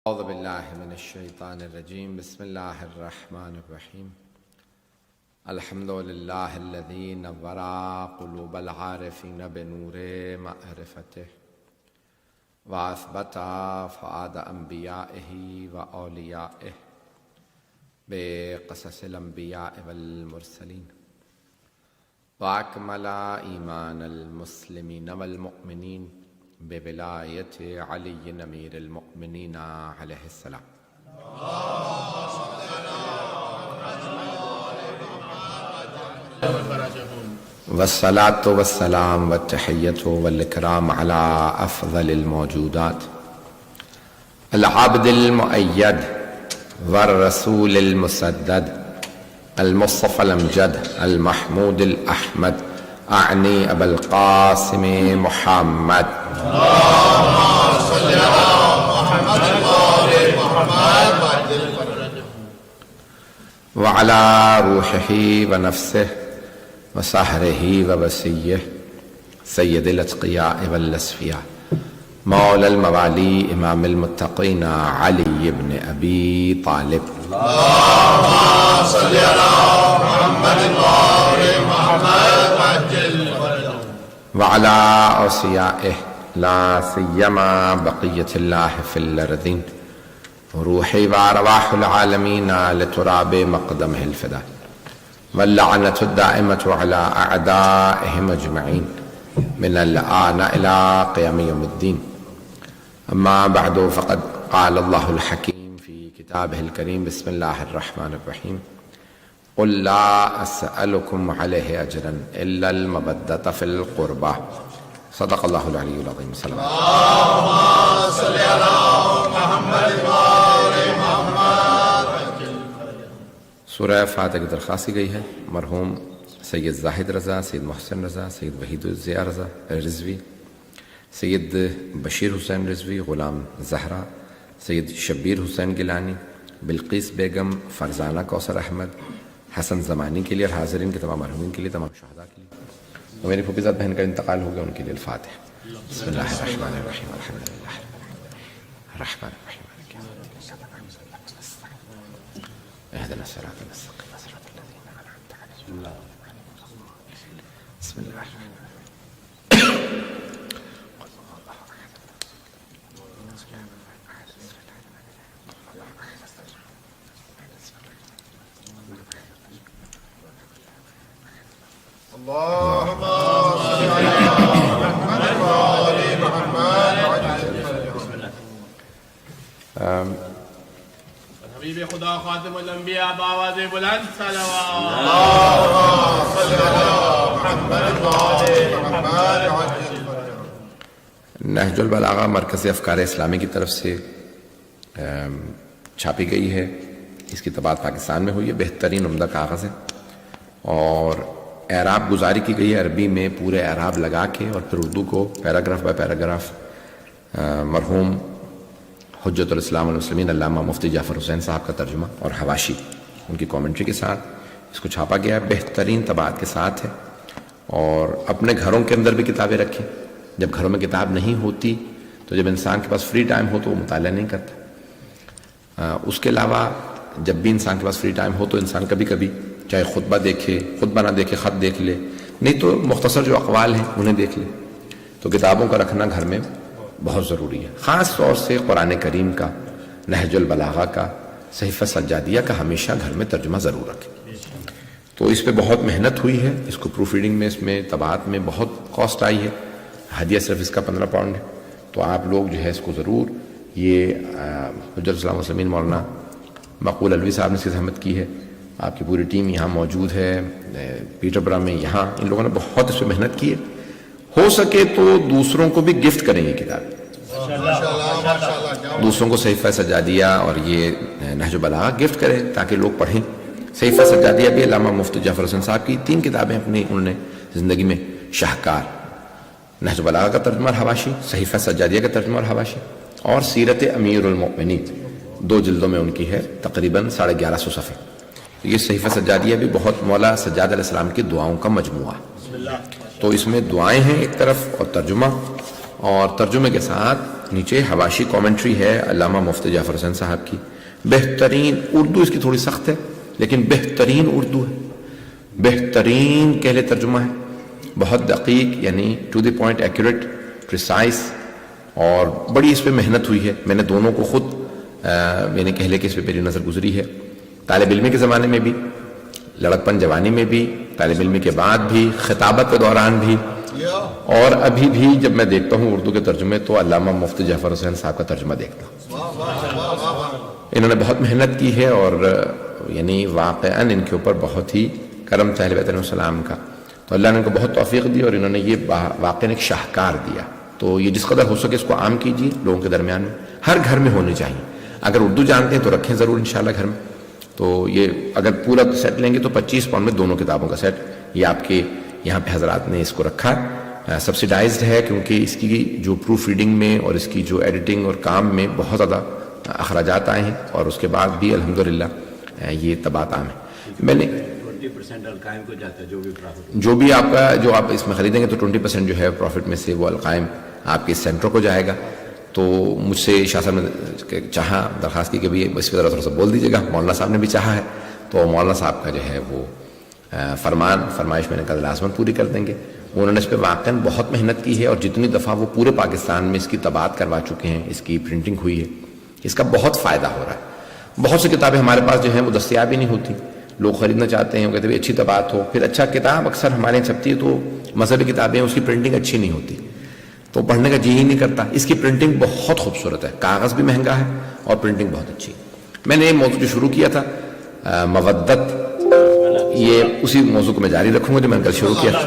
اعوذ باللہ من الشیطان الرجیم بسم اللہ الرحمن الرحیم الحمد للہ الذی نور قلوب العارفین بنور معرفتہ واثبت فؤاد انبیائہ واولیائہ بقصص الانبیاء والمرسلین واکمل ایمان المسلمین والمؤمنین بولایت علی امیر المؤمنین علیہ السلام والصلاة والسلام والتحیۃ والاکرام علی افضل الموجودات العبد المؤید والرسول المسدد المصطفى الامجد المحمود الاحمد اعنی ابا القاسم محمد اللهم صل على محمد وآل محمد وعلى روحه ونفسه وسحره ووسيه سيد الاتقياء والاصفياء مولى الموالي امام المتقين علي بن ابي طالب اللهم صل على محمد وآل محمد وعلى اوصيائه لا سيما بقية الله في الأرضين روحي وأرواح العالمين لتراب مقدمه الفداء واللعنة الدائمة على أعدائهم أجمعين من الآن إلى قيام يوم الدين أما بعد فقد قال الله الحكيم في كتابه الكريم بسم الله الرحمن الرحيم قل لا أسألكم عليه أجرا إلا المودة في القربى صدق اللہ العلی العظیم صلی اللہم صلی علی محمد وآل محمد۔ سورہ فاتحہ کی درخواست کی گئی ہے مرحوم سید زاہد رضا، سید محسن رضا، سید وحید الضیاء رضا رضوی، سید بشیر حسین رضوی، غلام زہرا، سید شبیر حسین گیلانی، بلقیس بیگم، فرزانہ کوثر احمد، حسن زمانی کے لیے اور حاضرین کے تمام مرحومین کے لیے، تمام شہداء کے لیے، میری پھوپھیزاد بہن کا انتقال ہو گیا، ان کے لیے الفاتحہ۔ بسم اللہ الرحمن الرحیم الحمد للہ الرحمن الرحیم اهدنا الصراط المستقيم صراط الذين أنعمت عليهم بسم الله الرحمن اللهم صل على محمد وآل محمد حبیب خدا خاتم الانبیاء بآواز بلند صلوات اللهم صل على محمد وآل محمد۔ نہج البلاغہ مرکز افکار اسلامی کی طرف سے چھاپی گئی ہے، اس کی طباعت پاکستان میں ہوئی ہے، بہترین عمدہ کاغذ ہے اور اعراب گزاری کی گئی ہے عربی میں، پورے اعراب لگا کے، اور پھر اردو کو پیراگراف بائی پیراگراف مرحوم حجت الاسلام والمسلمین علامہ مفتی جعفر حسین صاحب کا ترجمہ اور حواشی ان کی کامنٹری کے ساتھ اس کو چھاپا گیا ہے، بہترین طباعت کے ساتھ ہے۔ اور اپنے گھروں کے اندر بھی کتابیں رکھیں، جب گھروں میں کتاب نہیں ہوتی تو جب انسان کے پاس فری ٹائم ہو تو وہ مطالعہ نہیں کرتا، اس کے علاوہ جب بھی انسان کے پاس فری ٹائم ہو تو انسان کبھی کبھی چاہے خطبہ دیکھے، خطبہ نہ دیکھے خط دیکھ لے، نہیں تو مختصر جو اقوال ہیں انہیں دیکھ لے۔ تو کتابوں کا رکھنا گھر میں بہت ضروری ہے، خاص طور سے قرآن کریم کا، نہج البلاغہ کا، صحیفہ سجادیہ کا ہمیشہ گھر میں ترجمہ ضرور رکھیں۔ تو اس پہ بہت محنت ہوئی ہے، اس کو پروف ریڈنگ میں، اس میں طباعت میں بہت کاسٹ آئی ہے، ہدیہ صرف اس کا 15 پاؤنڈ ہے۔ تو آپ لوگ جو ہے اس کو ضرور، یہ حجت الاسلام والمسلمین مولانا مقبول علوی صاحب نے اس کی زحمت کی ہے، آپ کی پوری ٹیم یہاں موجود ہے پیٹر برا میں، یہاں ان لوگوں نے بہت اس پہ محنت کی ہے۔ ہو سکے تو دوسروں کو بھی گفٹ کریں یہ کتاب، دوسروں کو صحیفہ سجادیہ اور یہ نہج البلاغہ گفٹ کریں تاکہ لوگ پڑھیں۔ صحیفہ سجادیہ بھی علامہ مفتی جعفر حسین صاحب کی 3 کتابیں اپنی انہوں نے زندگی میں، شاہکار، نہج البلاغہ کا ترجمہ اور حواشی، صحیفہ سجادیہ کا ترجمہ اور حواشی، اور سیرت امیر المؤمنین 2 جلدوں میں ان کی ہے، تقریباً 1150 صفحے۔ یہ صحیفہ سجادیہ بھی بہت مولا سجاد علیہ السلام کی دعاؤں کا مجموعہ، تو اس میں دعائیں ہیں ایک طرف اور ترجمہ، اور ترجمے کے ساتھ نیچے حواشی کامنٹری ہے علامہ مفتی جعفر حسین صاحب کی. بہترین اردو اس کی تھوڑی سخت ہے لیکن بہترین اردو ہے, بہترین کہہ لے ترجمہ ہے, بہت دقیق یعنی to the point, accurate, precise, اور بڑی اس پہ محنت ہوئی ہے. میں نے دونوں کو خود یعنی کہہ لے کہ اس پہ میری نظر گزری ہے, طالب علمی کے زمانے میں بھی, لڑکپن جوانی میں بھی, طالب علمی کے بعد بھی, خطابت کے دوران بھی, اور ابھی بھی جب میں دیکھتا ہوں اردو کے ترجمے تو علامہ مفتی جعفر حسین صاحب کا ترجمہ دیکھتا ہوں. انہوں نے بہت محنت کی ہے اور یعنی واقعاً ان کے اوپر بہت ہی کرم تھا اہل بیت علیہ السلام کا. تو اللہ نے ان کو بہت توفیق دی اور انہوں نے یہ واقعاً ایک شاہکار دیا. تو یہ جس قدر ہو سکے اس کو عام کیجیے لوگوں کے درمیان میں, ہر گھر میں ہونی چاہیے. اگر اردو جانتے ہیں تو رکھیں ضرور انشاءاللہ گھر میں. تو یہ اگر پورا سیٹ لیں گے تو 25 پاؤنڈ میں دونوں کتابوں کا سیٹ, یہ آپ کے یہاں پہ حضرات نے اس کو رکھا. سبسیڈائزڈ ہے کیونکہ اس کی جو پروف ریڈنگ میں اور اس کی جو ایڈیٹنگ اور کام میں بہت زیادہ اخراجات آئے ہیں, اور اس کے بعد بھی الحمدللہ یہ طباعت عام ہے. میں نے 20% القائم کو جاتا ہے, جو بھی آپ کا جو آپ اس میں خریدیں گے تو 20% جو ہے پروفٹ میں سے وہ القائم آپ کے سینٹر کو جائے گا. تو مجھ سے شاہ صاحب نے چاہا, درخواست کی کہ بھی اس پہ ذرا تھوڑا سا بول دیجیے گا. مولانا صاحب نے بھی چاہا ہے تو مولانا صاحب کا جو ہے وہ فرمائش میں نے کل لازمن پوری کر دیں گے. انہوں نے اس پہ واقعاً بہت محنت کی ہے اور جتنی دفعہ وہ پورے پاکستان میں اس کی طباعت کروا چکے ہیں, اس کی پرنٹنگ ہوئی ہے, اس کا بہت فائدہ ہو رہا ہے. بہت سی کتابیں ہمارے پاس جو ہیں وہ دستیاب ہی نہیں ہوتی, لوگ خریدنا چاہتے ہیں, وہ کہتے ہیں اچھی طباعت ہو. پھر اچھا کتاب اکثر ہمارے یہاں چھپتی ہے تو مذہبی کتابیں اس کی پرنٹنگ اچھی نہیں ہوتی تو پڑھنے کا جی ہی نہیں کرتا. اس کی پرنٹنگ بہت خوبصورت ہے, کاغذ بھی مہنگا ہے اور پرنٹنگ بہت اچھی. میں نے یہ موضوع جو شروع کیا تھا مودت, یہ اسی موضوع کو میں جاری رکھوں گا جو میں نے کل شروع کیا تھا.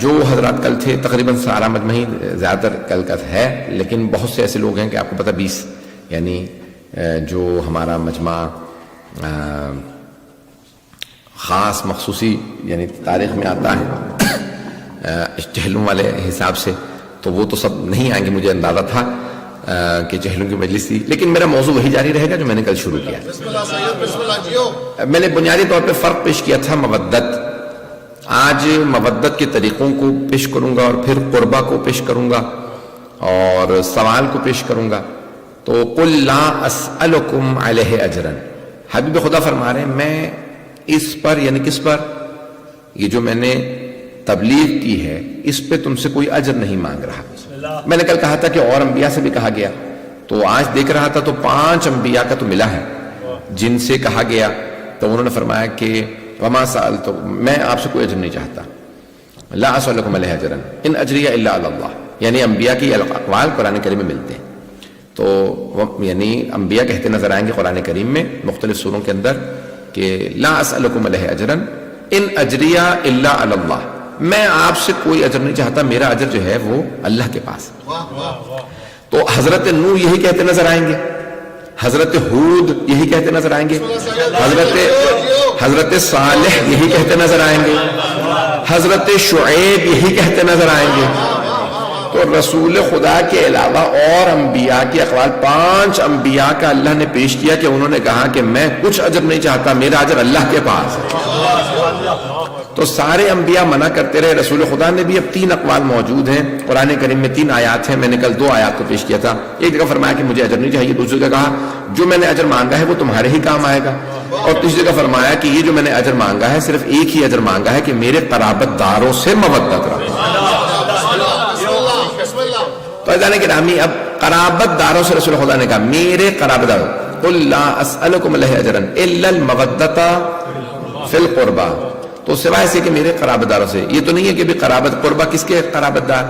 جو حضرات کل تھے تقریباً سارا مجمع ہی زیادہ تر کل کا ہے, لیکن بہت سے ایسے لوگ ہیں کہ آپ کو پتہ 20 یعنی جو ہمارا مجمع خاص مخصوصی یعنی تاریخ میں آتا ہے چہلوں والے حساب سے, تو وہ تو سب نہیں آئیں گے. مجھے اندازہ تھا کہ چہلوں کی مجلس تھی, لیکن میرا موضوع وہی جاری رہے گا جو میں نے کل شروع کیا. میں نے بنیادی طور پہ فرق پیش کیا تھا مودت. آج مودت کے طریقوں کو پیش کروں گا اور پھر قربہ کو پیش کروں گا اور سوال کو پیش کروں گا. تو قل لا اسألکم علیہ اجرا, حبیب خدا فرما رہے ہیں میں اس پر یعنی کس پر, یہ جو میں نے تبلیغ کی ہے اس پہ تم سے کوئی اجر نہیں مانگ رہا. میں نے کل کہا تھا کہ اور انبیاء سے بھی کہا گیا, تو آج دیکھ رہا تھا تو 5 انبیاء کا تو ملا ہے جن سے کہا گیا, تو انہوں نے فرمایا کہ وما سألت, میں آپ سے کوئی اجر نہیں چاہتا. لا اسألکم علیہ اجرا ان اجری الا علی اللہ, یعنی انبیاء کی اقوال قرآن کریم میں ملتے ہیں. تو یعنی انبیاء کہتے نظر آئیں گے قرآن کریم میں مختلف سوروں کے اندر کہ لا اسألکم علیہ اجرا ان اجری الا علی اللہ, میں آپ سے کوئی اجر نہیں چاہتا, میرا اجر جو ہے وہ اللہ کے پاس. تو حضرت نوح یہی کہتے نظر آئیں گے, حضرت ہود یہی کہتے نظر آئیں گے, حضرت صالح یہی کہتے نظر آئیں گے, حضرت شعیب یہی کہتے نظر آئیں گے. تو رسول خدا کے علاوہ اور انبیاء کے اقوال 5 انبیاء کا اللہ نے پیش کیا کہ انہوں نے کہا کہ میں کچھ اجر نہیں چاہتا, میرا اجر اللہ کے پاس ہے. تو سارے انبیاء منع کرتے رہے, رسول خدا نے بھی اب 3 اقوال موجود ہیں قرآن کریم میں, 3 آیات ہیں. میں نے کل 2 آیات کو پیش کیا تھا. ایک جگہ فرمایا کہ مجھے اجر نہیں چاہیے, دوسری جگہ کہا جو میں نے اجر مانگا ہے وہ تمہارے ہی کام آئے گا, اور تیسری جگہ فرمایا کہ یہ جو میں نے اجر مانگا ہے صرف ایک ہی اجر مانگا ہے کہ میرے قرابت داروں سے مودت رکھو. تو عزیزان گرامی اب قرابت داروں سے رسول خدا نے کہا میرے قرابت داروں, قل لا اسألکم علیہ اجرا الا المودۃ فی القربى, تو سوائے سے کہ میرے قرابت داروں سے. یہ تو نہیں ہے کہ بھی قرابت قربہ کس کے قرابت دار,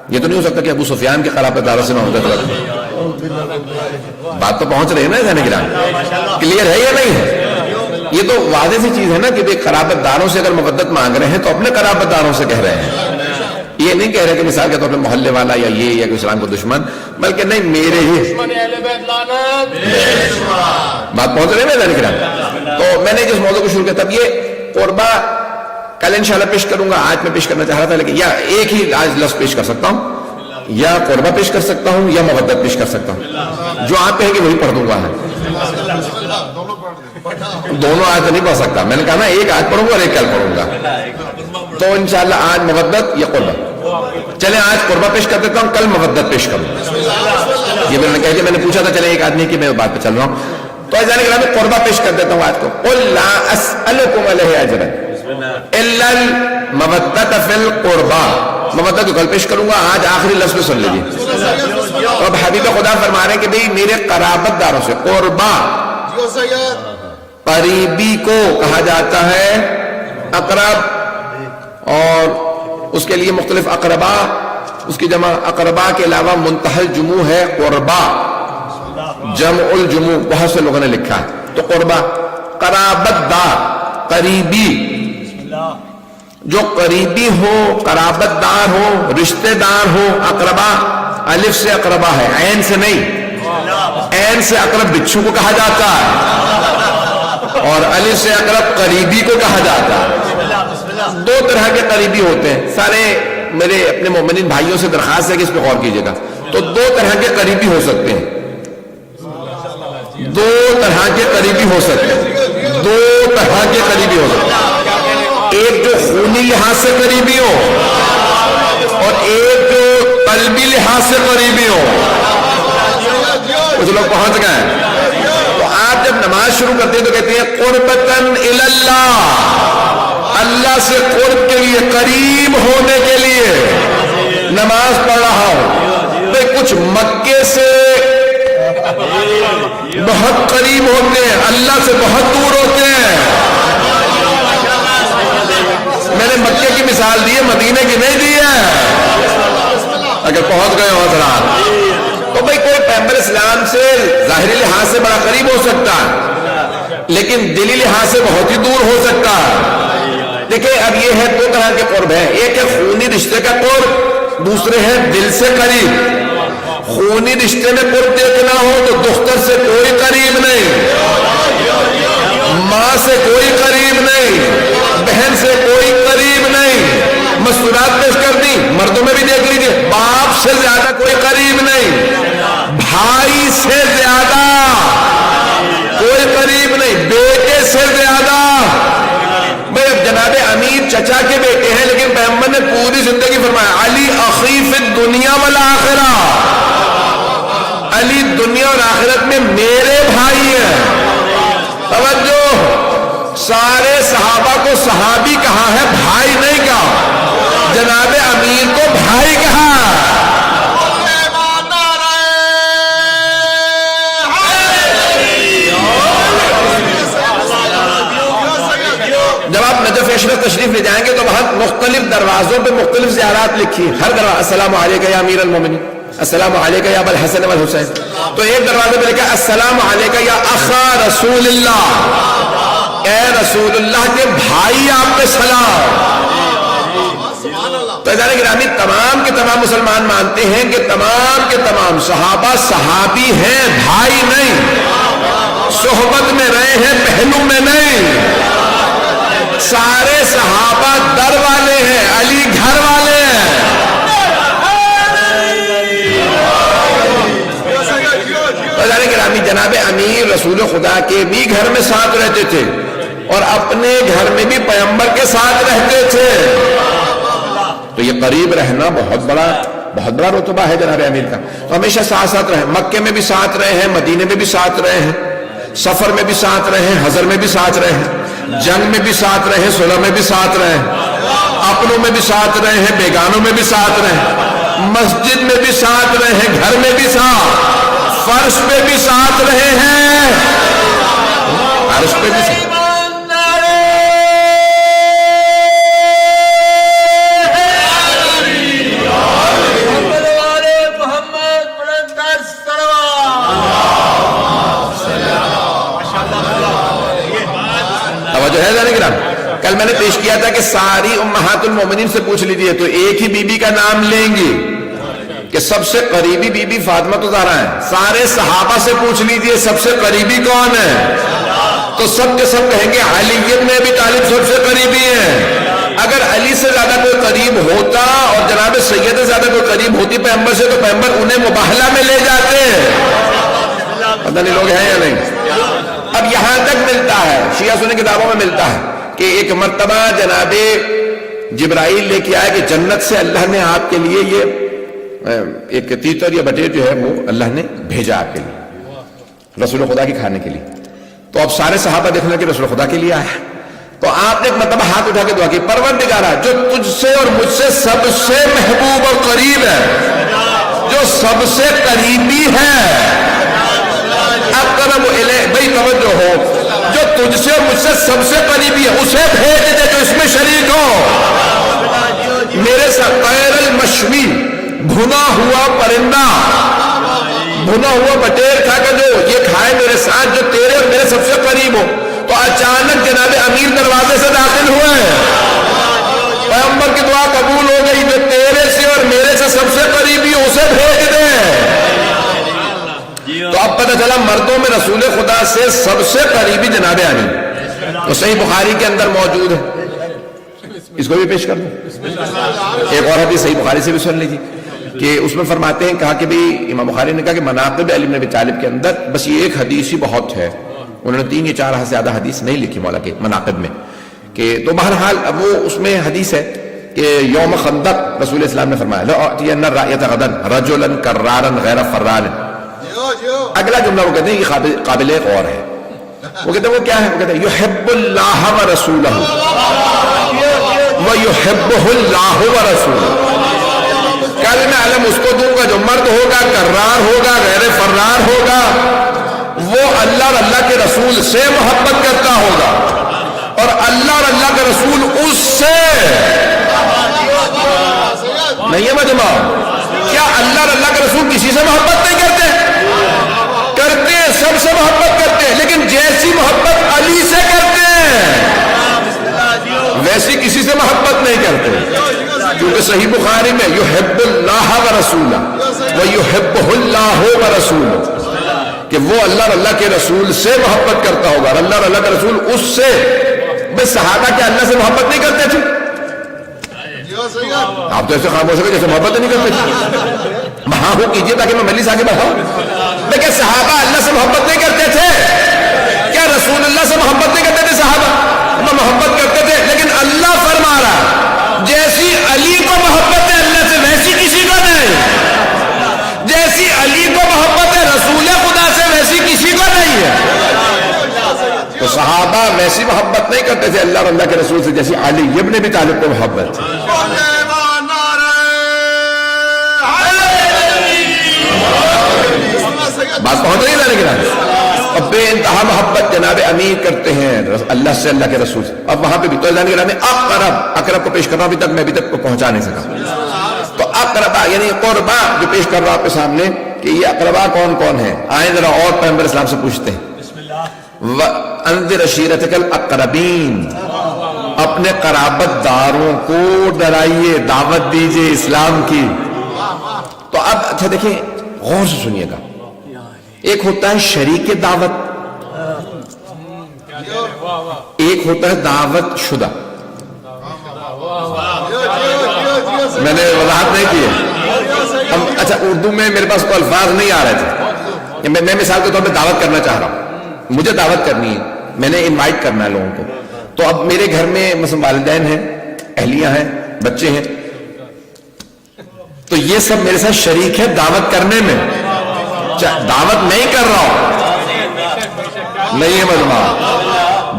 یہ تو نہیں ہو سکتا کہ ابو سفیان کے قرابت داروں سے مودت رکھو. بات تو پہنچ رہی ہے نا عزیزان گرامی, کلیئر ہے یا نہیں ہے؟ یہ تو واضح سی چیز ہے نا کہ قرابت داروں سے اگر مودت مانگ رہے ہیں تو اپنے قرابت داروں سے کہہ رہے ہیں. یہ نہیں کہہ رہے کہ مثال کے طور پہ محلے والا یا یہ یا اسلام کو دشمن, بلکہ نہیں میرے ہی. بات پہنچ رہی ہے نا. تو میں نے جس موضوع کو شروع کیا تب یہ قربہ کل انشاءاللہ پیش کروں گا, آج میں پیش کرنا چاہ رہا تھا, لیکن یا ایک ہی آج لفظ پیش کر سکتا ہوں, یا قربہ پیش کر سکتا ہوں یا مودت پیش کر سکتا ہوں. جو آپ کہیں گے وہی پڑھ دوں گا. دونوں آج نہیں پڑھ سکتا, میں نے کہا نا ایک آج پڑھوں گا اور ایک کل پڑھوں گا. تو انشاءاللہ آج مودت یا قربہ. چلے آج قربہ پیش کر دیتا ہوں، کل مودت پیش کروں. یہ میں نے کہہ دیا، میں نے پوچھا تھا چلے ایک آدمی کی میں بات پہ چل رہا ہوں، تو ایسا نہیں کہ میں قربہ پیش کر دیتا ہوں آج کو. قل لا اسألکم علیہ اجرا الا المودۃ فی القربہ. مودت تو کل پیش کروں گا، آج آخری لفظ میں سن لیجیے. تو اب حبیب خدا فرما رہے ہیں کہ بھئی میرے قرابت داروں سے، قربہ جیو سید قریبی کو کہا جاتا ہے اقرب، اور اس کے لیے مختلف اقربا، اس کی جمع اقربا کے علاوہ منتہی الجموع ہے قربا، جمع الجموع بہت سے لوگوں نے لکھا ہے. تو قربا قرابت دار، قریبی، جو قریبی ہو، قرابت دار ہو، رشتہ دار ہو. اقربا الف سے اقربا ہے، عین سے نہیں. عین سے اقرب بچھو کو کہا جاتا ہے، اور الف سے اقرب قریبی کو کہا جاتا ہے. دو طرح کے قریبی ہوتے ہیں. سارے میرے اپنے مومنین بھائیوں سے درخواست ہے کہ اس پہ غور کیجئے گا. تو دو طرح کے قریبی ہو سکتے ہیں، دو طرح کے قریبی ہو سکتے ہیں، دو طرح کے قریبی ہو سکتے ہیں. ایک جو خونی لحاظ سے قریبی ہو، اور ایک جو قلبی لحاظ سے قریبی ہو. کچھ لوگ پہنچ گئے. تو آپ جب نماز شروع کرتے ہیں تو کہتے ہیں قربتاً الی اللہ، اللہ سے قرب کے لیے، قریب ہونے کے لیے نماز پڑھ رہا ہوں. بھئی کچھ مکے سے بہت قریب ہوتے ہیں، اللہ سے بہت دور ہوتے ہیں. میں نے مکے کی مثال دی ہے، مدینے کی نہیں دی ہے. اگر پہنچ گئے ہو حضرات تو بھئی کوئی پیغمبر اسلام سے ظاہری لحاظ سے بڑا قریب ہو سکتا ہے، لیکن دلی لحاظ سے بہت ہی دور ہو سکتا ہے. دیکھیں اب یہ ہے دو طرح کے قرب ہیں. ایک ہے خونی رشتے کا قرب، دوسرے ہے دل سے قریب. خونی رشتے میں قرب دیکھنا ہو تو دختر سے کوئی قریب نہیں، ماں سے کوئی قریب نہیں، بہن سے کوئی قریب نہیں. مستورات پیش کر دی، مردوں میں بھی دیکھ لیجئے، باپ سے زیادہ کوئی قریب نہیں، بھائی سے زیادہ کوئی قریب نہیں، بیٹے سے زیادہ. بھئی اب جناب امیر چچا کے بیٹے ہیں، لیکن پیغمبر نے پوری زندگی فرمایا علی اخی فی الدنیا والآخرہ، علی دنیا اور آخرت میں میرے بھائی ہیں. توجہ، سارے صحابہ کو صحابی کہا ہے، بھائی نہیں کہا. جناب امیر کو بھائی کہا. جب آپ نجف اشرف تشریف لے جائیں گے تو وہاں مختلف دروازوں پہ مختلف زیارات لکھی. ہر دروازہ السلام علیکم یا امیر المومنین، السلام علیکم یا ابا الحسن والحسین. تو ایک دروازے پہ لکھا السلام علیکم یا اخا رسول اللہ، اے رسول اللہ کے بھائی آپ پہ سلام. تو ادارے گرامی تمام کے تمام مسلمان مانتے ہیں کہ تمام کے تمام صحابہ صحابی ہیں، بھائی نہیں. صحبت میں رہے ہیں، پہلو میں نہیں. سارے صحابہ در والے ہیں، علی گھر والے ہیں. گرامی جناب امیر رسول خدا کے بھی گھر میں ساتھ رہتے تھے، اور اپنے گھر میں بھی پیغمبر کے ساتھ رہتے تھے. تو یہ قریب رہنا بہت بڑا رتبہ ہے جناب امیر کا. تو ہمیشہ ساتھ ساتھ رہے، مکے میں بھی ساتھ رہے ہیں، مدینے میں بھی ساتھ رہے ہیں، سفر میں بھی ساتھ رہے ہیں، حضر میں بھی ساتھ رہے ہیں، جنگ میں بھی ساتھ رہے ہیں، صلح میں بھی ساتھ رہے ہیں، اپنوں میں بھی ساتھ رہے ہیں، بیگانوں میں بھی ساتھ رہے ہیں، مسجد میں بھی ساتھ رہے ہیں، گھر میں بھی ساتھ، فرش پہ بھی ساتھ رہے ہیں، فرش پہ بھی ساتھ. کل میں نے پیش کیا تھا کہ ساری امہات المومنین سے پوچھ لیجئے تو ایک ہی بی بی کا نام لیں گی کہ سب سے قریبی بی بی فاطمہ زہرا ہے. سارے صحابہ سے پوچھ لیجئے سب سے قریبی کون ہے، تو سب کے سب کہیں گے علی بن ابی طالب سب سے قریبی ہیں. اگر علی سے زیادہ کوئی قریب ہوتا اور جناب سید سے زیادہ کوئی قریب ہوتی پیغمبر سے، تو پیغمبر انہیں مباہلہ میں لے جاتے. پتہ نہیں لوگ ہیں یا نہیں. اب یہاں تک ملتا ہے، شیعہ سنی کتابوں میں ملتا ہے کہ ایک مرتبہ جناب جبرائیل لے کے آیا کہ جنت سے اللہ نے آپ کے لیے یہ ایک تیتر یا بٹیر جو ہے وہ اللہ نے بھیجا آپ کے لیے رسول خدا کی کھانے کے لیے. تو اب سارے صحابہ دیکھنا کہ رسول خدا کے لیے آیا. تو آپ نے ایک مرتبہ ہاتھ اٹھا کے دعا کی, پروردگارا جو تجھ سے اور مجھ سے سب سے محبوب اور قریب ہے, جو سب سے قریبی ہے, اقرب الیہ, بھائی توجہ ہو, جو تجھ سے اور مجھ سے سب سے قریبی ہے اسے بھیج دے جو اس میں شریک ہو. میرے ساتھ غیر المشوی, بھنا ہوا پرندہ, بھنا ہوا بٹیر کھا کر جو یہ کھائے میرے ساتھ, جو تیرے اور میرے سب سے قریب ہو. تو اچانک جناب امیر دروازے سے داخل ہوئے, پیغمبر کی دعا قبول ہو گئی, جو تیرے سے اور میرے سے سب سے قریبی ہو اسے بھیج دے. تو اب پتہ چلا مردوں میں رسول خدا سے سب سے قریبی جناب امیر. تو صحیح بخاری کے اندر موجود ہے, اس کو بھی پیش کر دوں. ایک اور حدیث صحیح بخاری سے بھی سن لیجیے کہ اس میں فرماتے ہیں, کہا کہ بھی امام بخاری نے کہا کہ مناقب علی بن ابی طالب کے اندر بس یہ ایک حدیث ہی بہت ہے. انہوں نے 3 یا 4 سے زیادہ حدیث نہیں لکھی مولا کے مناقب میں. کہ تو بہرحال اب وہ اس میں حدیث ہے کہ یوم خندق رسول اسلام نے فرمایا لَأُعْتِيَنَّ الرَّائِيَةَ غَدًا رَجُلًا كَرَّارًا غَيْرَ فَرَّارٍ. اگلا جملہ وہ کہتے ہیں یہ قابل غور ہے. وہ کہتے ہیں وہ کیا ہے, وہ کہتے ہیں يُحِبُّ اللَّهَ وَرَسُولَهُ وَيُحِبُّهُ اللَّهُ وَرَسُولُهُ. کل میں علم اس کو دوں گا جو مرد ہوگا, کرار ہوگا, غیر فرار ہوگا, وہ اللہ اور اللہ کے رسول سے محبت کرتا ہوگا, اور اللہ اور اللہ کے رسول اس سے نہیں ہے. مجمع کیا اللہ اور اللہ کے رسول کسی سے محبت نہیں کرتے؟ کرتے ہیں, سب سے محبت کرتے ہیں, لیکن جیسی محبت علی سے کرتے ہیں ویسی کسی سے محبت نہیں کرتے. کیونکہ صحیح بخاری میں یحب اللہ ورسولہ ویحبہ اللہ ورسولہ, کہ وہ اللہ اور اللہ کے رسول سے محبت کرتا ہوگا اور اللہ اور اللہ کے رسول اس سے. بس صحابہ کیا اللہ سے محبت نہیں کرتے تھے؟ آپ تو ایسے خاموش ہو گئے جیسے محبت نہیں کرتے تھے. وہاں ہو کیجئے تاکہ میں مجلس آگے بڑھاؤں. لیکن صحابہ اللہ سے محبت نہیں کرتے تھے. کیا رسول اللہ سے محبت نہیں کرتے تھے صحابہ؟ محبت کرتے تھے, لیکن اللہ فرما رہا جیسی علی کو محبت ہے اللہ سے ویسی کسی کو نہیں, جیسی علی کو محبت ہے رسول خدا سے ویسی کسی کو نہیں ہے. تو صحابہ ویسی محبت نہیں کرتے تھے اللہ اور اللہ کے رسول سے جیسی علی ابن ابی طالب کو محبت تھی. بات پہنچ رہی ہے نا, لیکن اب بے انتہا محبت جناب امیر کرتے ہیں اللہ سے, اللہ کے رسول سے. اب وہاں پہ بھی تو اقرب کو پیش کر رہا ہوں, ابھی تک میں ابھی تک کو پہنچا نہیں سکا. تو اقربا یعنی قربا جو پیش کر رہا ہوں آپ کے سامنے کہ یہ اقربا کون کون ہے. آئیں ذرا اور پیغمبر اسلام سے پوچھتے ہیں. وَأَنذِرْ عَشِيرَتَكَ الْأَقْرَبِينَ, اپنے قرابت داروں کو ڈرائیے, دعوت دیجئے اسلام کی. تو اب اچھا دیکھیں, غور سے سنیے گا. ایک ہوتا ہے شریک دعوت, ایک ہوتا ہے دعوت شدہ. میں نے وضاحت نہیں کی ہے. اچھا اردو میں میرے پاس تو الفاظ نہیں آ رہے تھے. میں مثال کے طور پہ دعوت کرنا چاہ رہا ہوں, مجھے دعوت کرنی ہے, میں نے انوائٹ کرنا ہے لوگوں کو. تو اب میرے گھر میں مثلا والدین ہیں, اہلیہ ہیں, بچے ہیں, تو یہ سب میرے ساتھ شریک ہے دعوت کرنے میں. دعوت نہیں کر رہا ہوں, نہیں ہے مجمع,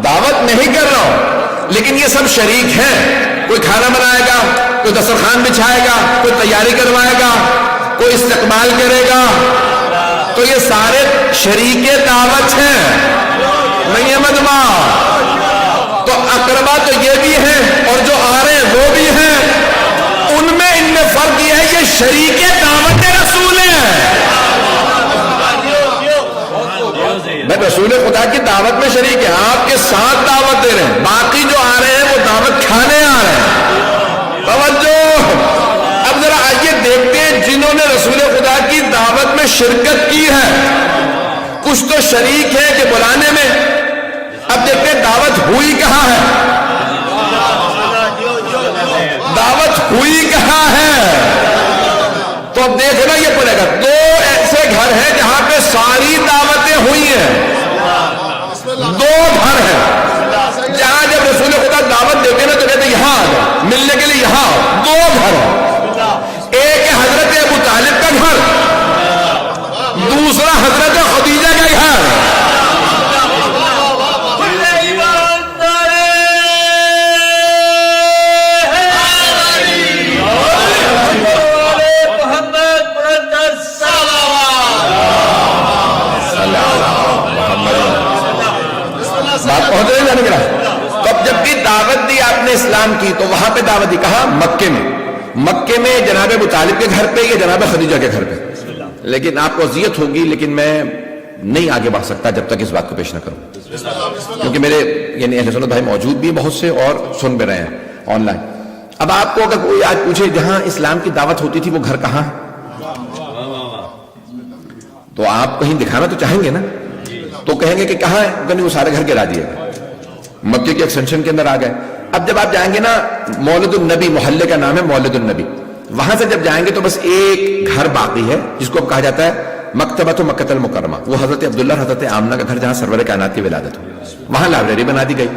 دعوت نہیں کر رہا ہوں, لیکن یہ سب شریک ہیں. کوئی کھانا بنائے گا, کوئی دسترخوان بچھائے گا, کوئی تیاری کروائے گا, کوئی استقبال کرے گا, تو یہ سارے شریک دعوت ہیں, نہیں ہے مجمع. تو اقربا تو یہ بھی ہیں اور جو آ رہے ہیں وہ بھی ہیں. ان میں فرق یہ ہے کہ شریک دعوت رسول ہیں. میں رسول خدا کی دعوت میں شریک ہے, آپ کے ساتھ دعوت دے رہے ہیں. باقی جو آ رہے ہیں وہ دعوت کھانے آ رہے ہیں. توجہ, اب ذرا آئیے دیکھتے ہیں جنہوں نے رسول خدا کی دعوت میں شرکت کی ہے. کچھ تو شریک ہے کہ بلانے میں. اب دیکھتے ہیں دعوت ہوئی کہاں ہے, دعوت ہوئی کہاں ہے. تو اب دیکھنا یہ پڑے گا. 2 ایسے گھر ہیں جہاں پہ ساری دعوتیں ہوئی ہیں, 2 گھر ہیں جہاں جب رسول خدا دعوت دیتے نا تو کہتے ہیں یہاں آ جاؤ, ملنے کے لیے حضرت خدیجہ کا گھر. بات پہنچ رہی ہے نا. تب جب بھی دعوت دی آپ نے اسلام کی تو وہاں پہ دعوت دی کہاں؟ مکے میں. مکے میں جناب ابو طالب کے گھر پہ یا جناب خدیجہ کے گھر پہ؟ لیکن آپ کو اذیت ہوگی لیکن میں نہیں آگے بڑھ سکتا جب تک اس بات کو پیش نہ کروں, کیونکہ میرے یعنی اہل سنت بھائی موجود بھی بہت سے اور سن بھی رہے ہیں آن لائن. اب آپ کو اگر کوئی آج پوچھے جہاں اسلام کی دعوت ہوتی تھی وہ گھر کہاں ہے, تو آپ کہیں دکھانا تو چاہیں گے نا, تو کہیں گے کہ کہاں ہے, وہ سارے گھر گرا دیے گئے, مکے کی ایکسٹینشن کے اندر آ گئے. اب جب آپ جائیں گے نا مولد النبی, محلے کا نام ہے مولد النبی, وہاں سے جب جائیں گے تو بس ایک گھر باقی ہے جس کو کہا جاتا ہے مکتبۃ مکۃ المکرمہ. وہ حضرت عبداللہ حضرت آمنہ کا گھر جہاں سرور کائنات کی ولادت ہوئی, وہاں لائبریری بنا دی گئی,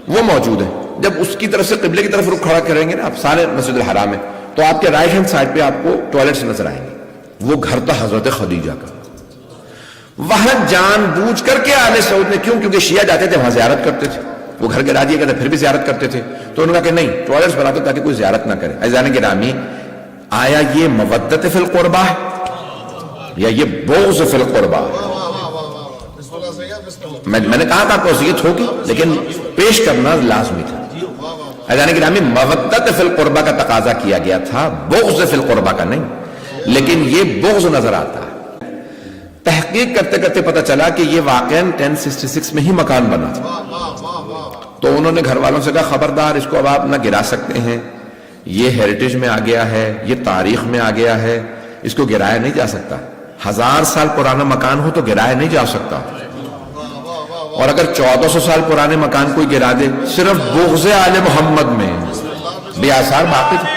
وہ موجود ہے. جب اس کی طرف سے قبلے کی طرف رخ کھڑا کریں گے نا آپ سارے مسجد الحرام میں, تو آپ کے رائٹ ہینڈ سائڈ پہ آپ کو ٹوائلٹس نظر آئیں گے. وہ گھر تھا حضرت خدیجہ کا. وہاں جان بوجھ کر کے آل سعود نے, کیوں؟ کیونکہ شیعہ جاتے تھے وہاں زیارت کرتے تھے, وہ گھر گرا دیا کرتے پھر بھی زیارت کرتے تھے, تو انہوں نے کہا کہ نہیں ٹوائلٹس بنا دو تاکہ کوئی زیارت نہ کرے. عزیزان گرامی, آیا یہ مودت فی القربہ ہے یا یہ بغض فی القربہ ہے؟ میں نے کہا تھا آپ کو اذیت ہوگی لیکن پیش کرنا لازمی تھا. عزیزان گرامی, مودت فی القربہ کا تقاضا کیا گیا تھا, بغض فی القربہ کا نہیں. لیکن یہ بغض نظر آتا ہے. تحقیق کرتے کرتے پتہ چلا کہ یہ واقعاً 1066 میں ہی مکان بنا تھا. تو انہوں نے گھر والوں سے کہا خبردار اس کو اب آپ نہ گرا سکتے ہیں, یہ ہیریٹیج میں آ گیا ہے, یہ تاریخ میں آ گیا ہے, اس کو گرایا نہیں جا سکتا. 1000 سال پرانا مکان ہو تو گرایا نہیں جا سکتا, اور اگر 1400 سال پرانے مکان کوئی گرا دے صرف بغض آل محمد میں بے آثار باقی تھے.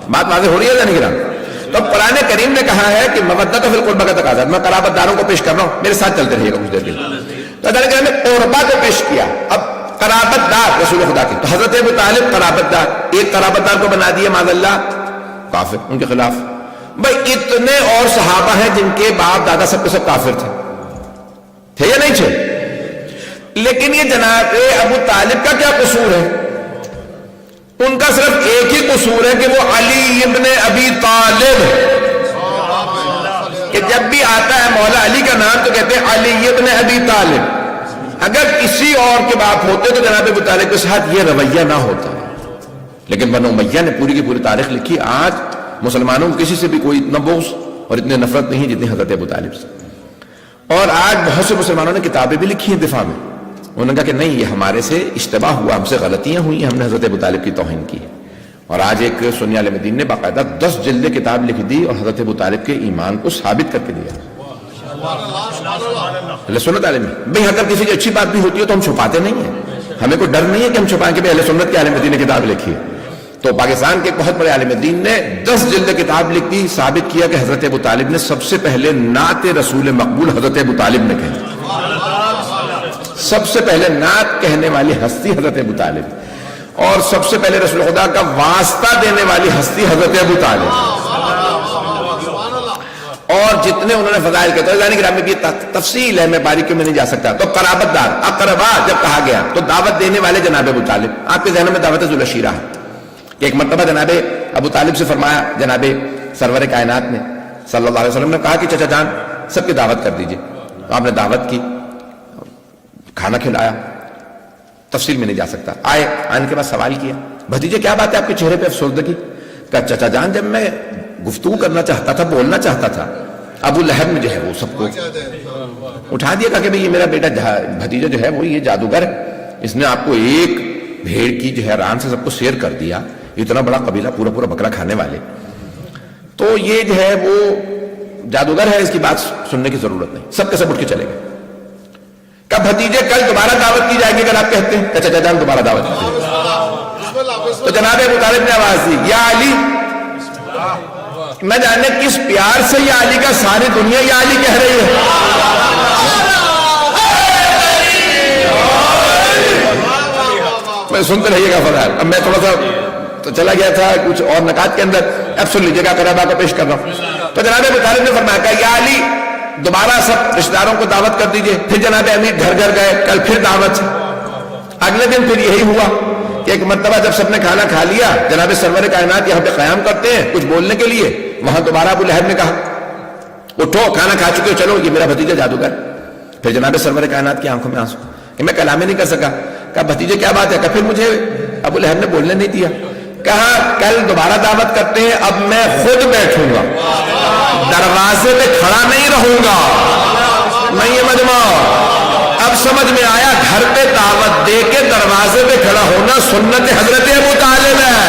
بات واضح ہو رہی ہے یا نہیں گرا؟ تو قرآن کریم نے کہا ہے کہ مودت فی القربہ کا تقاضا. میں قرابت داروں کو پیش کر رہا ہوں, میرے ساتھ چلتے رہیے گا کچھ دیر کے لیے. تو اللہ نے قربہ کو پیش کیا. اب قرابت دار رسول خدا کی, تو حضرت ابو طالب قرابت دار, ایک قرابت دار کو بنا دیا معاذ اللہ کافر ان کے خلاف. بھائی اتنے اور صحابہ ہیں جن کے باپ دادا سب کے سب کافر تھے یا نہیں تھے, لیکن یہ جناب ابو طالب کا کیا قصور ہے؟ ان کا صرف ایک ہی قصور ہے کہ وہ علی ابن ابی طالب, کہ جب بھی آتا ہے مولا علی کا نام تو کہتے ہیں علی ابن ابی طالب. اگر کسی اور کے باپ ہوتے تو جناب ابو طالب کے ساتھ یہ رویہ نہ ہوتا, لیکن بنو امیہ نے پوری کی پوری تاریخ لکھی. آج مسلمانوں کو کسی سے بھی کوئی اتنا بغض اور اتنی نفرت نہیں جتنی حضرت ابو طالب سے. اور آج بہت سے مسلمانوں نے کتابیں بھی لکھی ہیں دفاع میں. انہوں نے کہا کہ نہیں یہ ہمارے سے اشتباہ ہوا, ہم سے غلطیاں ہوئی, ہم نے حضرت ابو طالب کی توہین کی ہے. اور آج ایک سنی عالم دین نے باقاعدہ 10 جلدیں کتاب لکھ دی اور حضرت ابو طالب کے ایمان کو ثابت کر کے دیا. سنت عالم بھئی اگر کسی کی اچھی بات بھی ہوتی ہے تو ہم چھپاتے نہیں ہیں, ہمیں کوئی ڈر نہیں ہے کہ ہم چھپائیں کہ اہل سنت کے عالم دین نے کتاب لکھی ہے. تو پاکستان کے ایک بہت بڑے عالم دین نے 10 جلد کتاب لکھ دی, ثابت کیا کہ حضرت ابو طالب نے سب سے پہلے نعت رسول مقبول حضرت ابو طالب نے کہی. سب سے پہلے نعت کہنے والی ہستی حضرت ابو طالب, اور سب سے پہلے رسول خدا کا واسطہ دینے والی ہستی حضرت ابو طالب. اور جتنے انہوں نے فضائل کہتے ہیں یعنی گرامی کی تفصیل ہے, میں باریکیوں میں نہیں جا سکتا. تو قرابت دار اقربا جب کہا گیا تو دعوت دینے والے جناب ابو طالب. آپ کے ذہنوں میں دعوت ذوالعشیرہ ہے کہ ایک مرتبہ جناب ابو طالب سے فرمایا جناب سرور کائنات نے صلی اللہ علیہ وسلم نے کہا کہ چچا جان سب کی دعوت کر دیجئے. تو آپ نے دعوت کی, کھانا کھلایا, تفصیل میں نہیں جا سکتا. آنے کے بعد سوال کیا بھتیجے کیا بات ہے آپ کے چہرے پہ افسردگی؟ کہا چچا جان جب میں گفتگو کرنا چاہتا تھا, بولنا چاہتا تھا, ابو لہب نے جو ہے وہ سب کو اٹھا دیا, کہا کہ یہ میرا بیٹا بھتیجا جو ہے وہ یہ جادوگر ہے, اس نے آپ کو ایک بھیڑ کی جو ہے ران سے سب کو شیئر کر دیا, اتنا بڑا قبیلہ پورا پورا بکرا کھانے والے, تو یہ جو ہے وہ جادوگر ہے, اس کی بات سننے کی ضرورت نہیں. سب کے سب اٹھ کے چلے گئے. کب بھتیجے کل دوبارہ دعوت کی جائے گی اگر آپ کہتے ہیں چچا جان دوبارہ دعوت کی. تو جناب ابو طالب نے آواز دی یا علی, نہ جانے کس پیار سے یا علی کا ساری دنیا یا علی کہہ رہی ہے. میں سنتے رہیے گا فضائل. اب میں تھوڑا سا تو چلا گیا تھا کچھ اور نکات کے اندر. اب سن لیجیے گا قرابہ کو پیش کر رہا ہوں. تو جناب ابو طالب نے فرمایا کہ یا علی دوبارہ سب رشتہ داروں کو دعوت کر دیجئے. پھر جناب امیر گھر گھر گئے. کل پھر دعوت. اگلے دن پھر یہی ہوا کہ ایک مرتبہ جب سب نے کھانا کھا لیا, جناب سرور کائنات یہاں پہ قیام کرتے ہیں کچھ بولنے کے لیے. وہاں دوبارہ ابو لہب نے کہا اٹھو کھانا کھا چکے ہو, چلو یہ میرا بھتیجا جادوگر. پھر جناب سرور کائنات کی آنکھوں میں آنسو کہ میں کلام ہی نہیں کر سکا. کہا بھتیجے کیا بات ہے؟ کہ پھر مجھے ابو لہب نے بولنے نہیں دیا. کہا کل دوبارہ دعوت کرتے ہیں, اب میں خود بیٹھوں گا, دروازے پہ کھڑا نہیں رہوں گا. میں یہ مجمع اب سمجھ میں آیا, گھر پہ دعوت دے کے دروازے پہ کھڑا ہونا سنت حضرت ابو طالب ہے.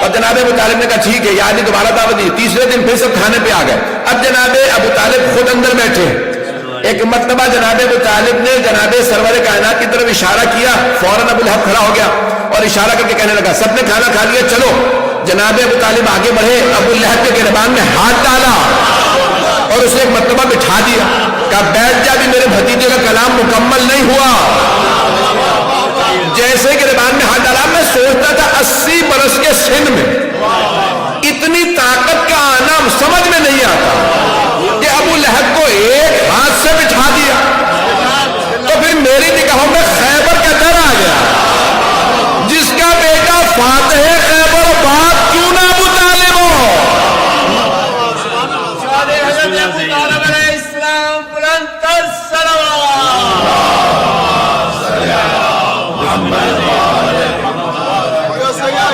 اور جناب ابو طالب نے کہا ٹھیک ہے یعنی دوبارہ دعوت دی. تیسرے دن پھر سب کھانے پہ آ گئے. اب جناب ابو طالب خود اندر بیٹھے. ایک مرتبہ جناب ابو طالب نے جناب سرور کائنات کی طرف اشارہ کیا, فوراً ابو لہب کھڑا ہو گیا اور اشارہ کر کے کہنے لگا سب نے کھانا کھا لیا چلو. جناب ابو طالب آگے بڑھے, ابو لہب کے گریبان میں ہاتھ ڈالا اور اسے ایک مرتبہ بٹھا دیا. کہا بیٹھ جا, بھی میرے بھتیجے کا کلام مکمل نہیں ہوا. جیسے گریبان میں ہاتھ ڈالا, میں سوچتا تھا 80 برس کے سن میں اتنی طاقت کا آنا سمجھ میں نہیں آتا کہ ابو لہب کو ایک ہاتھ سے بٹھا دیا. تو پھر میری نگاہوں میں خیبر کا در آ گیا. جس کا بیٹا فاتح خیبر و باپ کیوں نہ ابو طالب ہو. اسلام بلند سلام.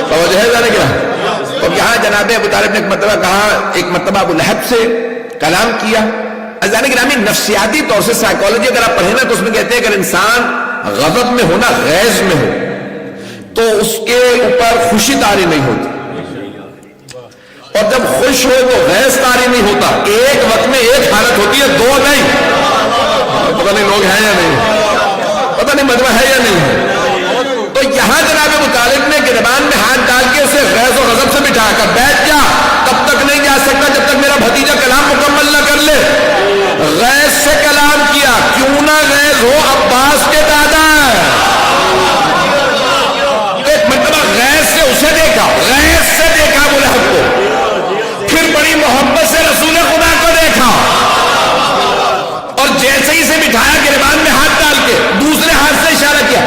توجہ ہے ذرا کیا. تو یہاں جناب ابو طالب نے ایک مرتبہ کہا, ایک مرتبہ ابو لہب سے کلام کیا. عزیزان گرامی نفسیاتی طور سے سائیکالوجی اگر آپ پڑھیں نا تو اس میں کہتے ہیں اگر انسان غضب میں ہو نا, غیظ میں ہو, تو اس کے اوپر خوشی طاری نہیں ہوتی, اور جب خوش ہو تو غیظ طاری نہیں ہوتا. ایک وقت میں ایک حالت ہوتی ہے, دو نہیں. پتہ نہیں لوگ ہیں یا نہیں, پتہ نہیں مجمع ہے یا نہیں ہے. تو یہاں جناب ابو طالب نے گریبان میں ہاتھ ڈال کے اسے غیظ و غضب سے بٹھایا کر بیٹھ جا, تب تک نہیں جا سکتا جب تک میرا بھتیجا کلام مکمل نہ کر لے. غیظ سے کلام کیا, کیوں نہ غیظ ہو, عباس کے دادا ہے. ایک مرتبہ غیظ سے اسے دیکھا, غیظ سے دیکھا ابو لہب کو, پھر بڑی محبت سے رسول خدا کو دیکھا, اور جیسے ہی سے بٹھایا گریبان میں ہاتھ ڈال کے دوسرے ہاتھ سے اشارہ کیا,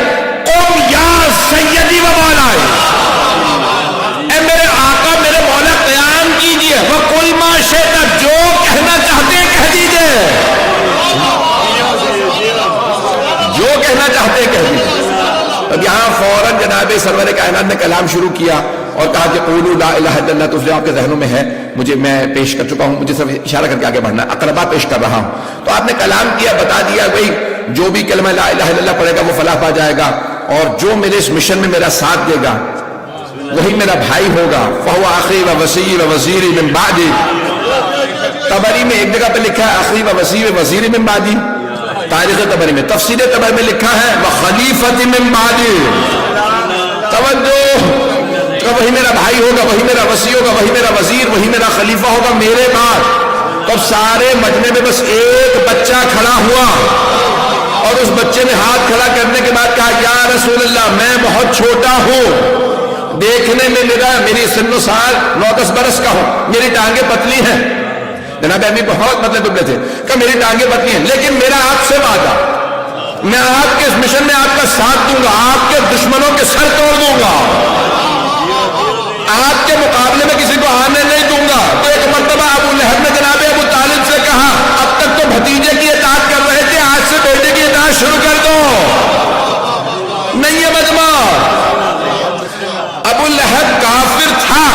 قم یا سیدی و مولائی, اے میرے آقا میرے مولا قیام کیجئے. وَقُلْ مَا شِئْتَ, جو کہنا چاہتے ہیں کہہ دیجئے, جو کہنا چاہتے ہیں کہہ دیجئے. اب یہاں فوراً جناب سرور کائنات نے کلام شروع کیا اور کہا کہ قولوا لا الہ الا اللہ تفلحوا. آپ کے ذہنوں میں ہے, میں پیش کر چکا ہوں, مجھے صرف اشارہ کر کے آگے بڑھنا, اقربا پیش کر رہا ہوں. تو آپ نے کلام کیا, بتا دیا بھئی جو بھی کلمہ لا الہ الا اللہ پڑھے گا وہ فلاح پا جائے گا, اور جو میرے اس مشن میں میرا ساتھ دے گا وہی میرا بھائی ہوگا. فہو اخی و وصی و وزیری من بعدی. طبری میں ایک جگہ پہ لکھا ہے اخی و وصی و وزیری من بعدی, تاریخ طبری میں. تفسیر طبری میں لکھا ہے وخلیفۃ من بعدی. توجہ, کہ وہی میرا بھائی ہوگا, وہی میرا وصی ہوگا, وہی میرا وزیر, وہی میرا خلیفہ ہوگا میرے بعد. تو سارے مجمع میں بس ایک بچہ کھڑا ہوا, اور اس بچے نے ہاتھ کھڑا کرنے کے بعد کہا یا رسول اللہ میں بہت چھوٹا ہوں, دیکھنے میں میری سن و سال 9-10 برس کا ہوں, میری ٹانگیں پتلی ہیں. جناب امیر بہت مطلب دبلے تھے کہ میری ٹانگیں پتلی ہیں, لیکن میرا آپ سے وعدہ, میں آپ کے اس مشن میں آپ کا ساتھ دوں گا, آپ کے دشمنوں کے سر توڑ دوں گا, آپ کے مقابلے میں کسی کو آنے نہیں دوں گا. تو ایک مرتبہ ابو لہب نے جناب ابو طالب سے کہا اب تک تو بھتیجے کی اطاعت کر رہے تھے, آج سے بیٹے کی اطاعت شروع کر دو. نہیں ہے مجمع. ابو لہب کافر تھا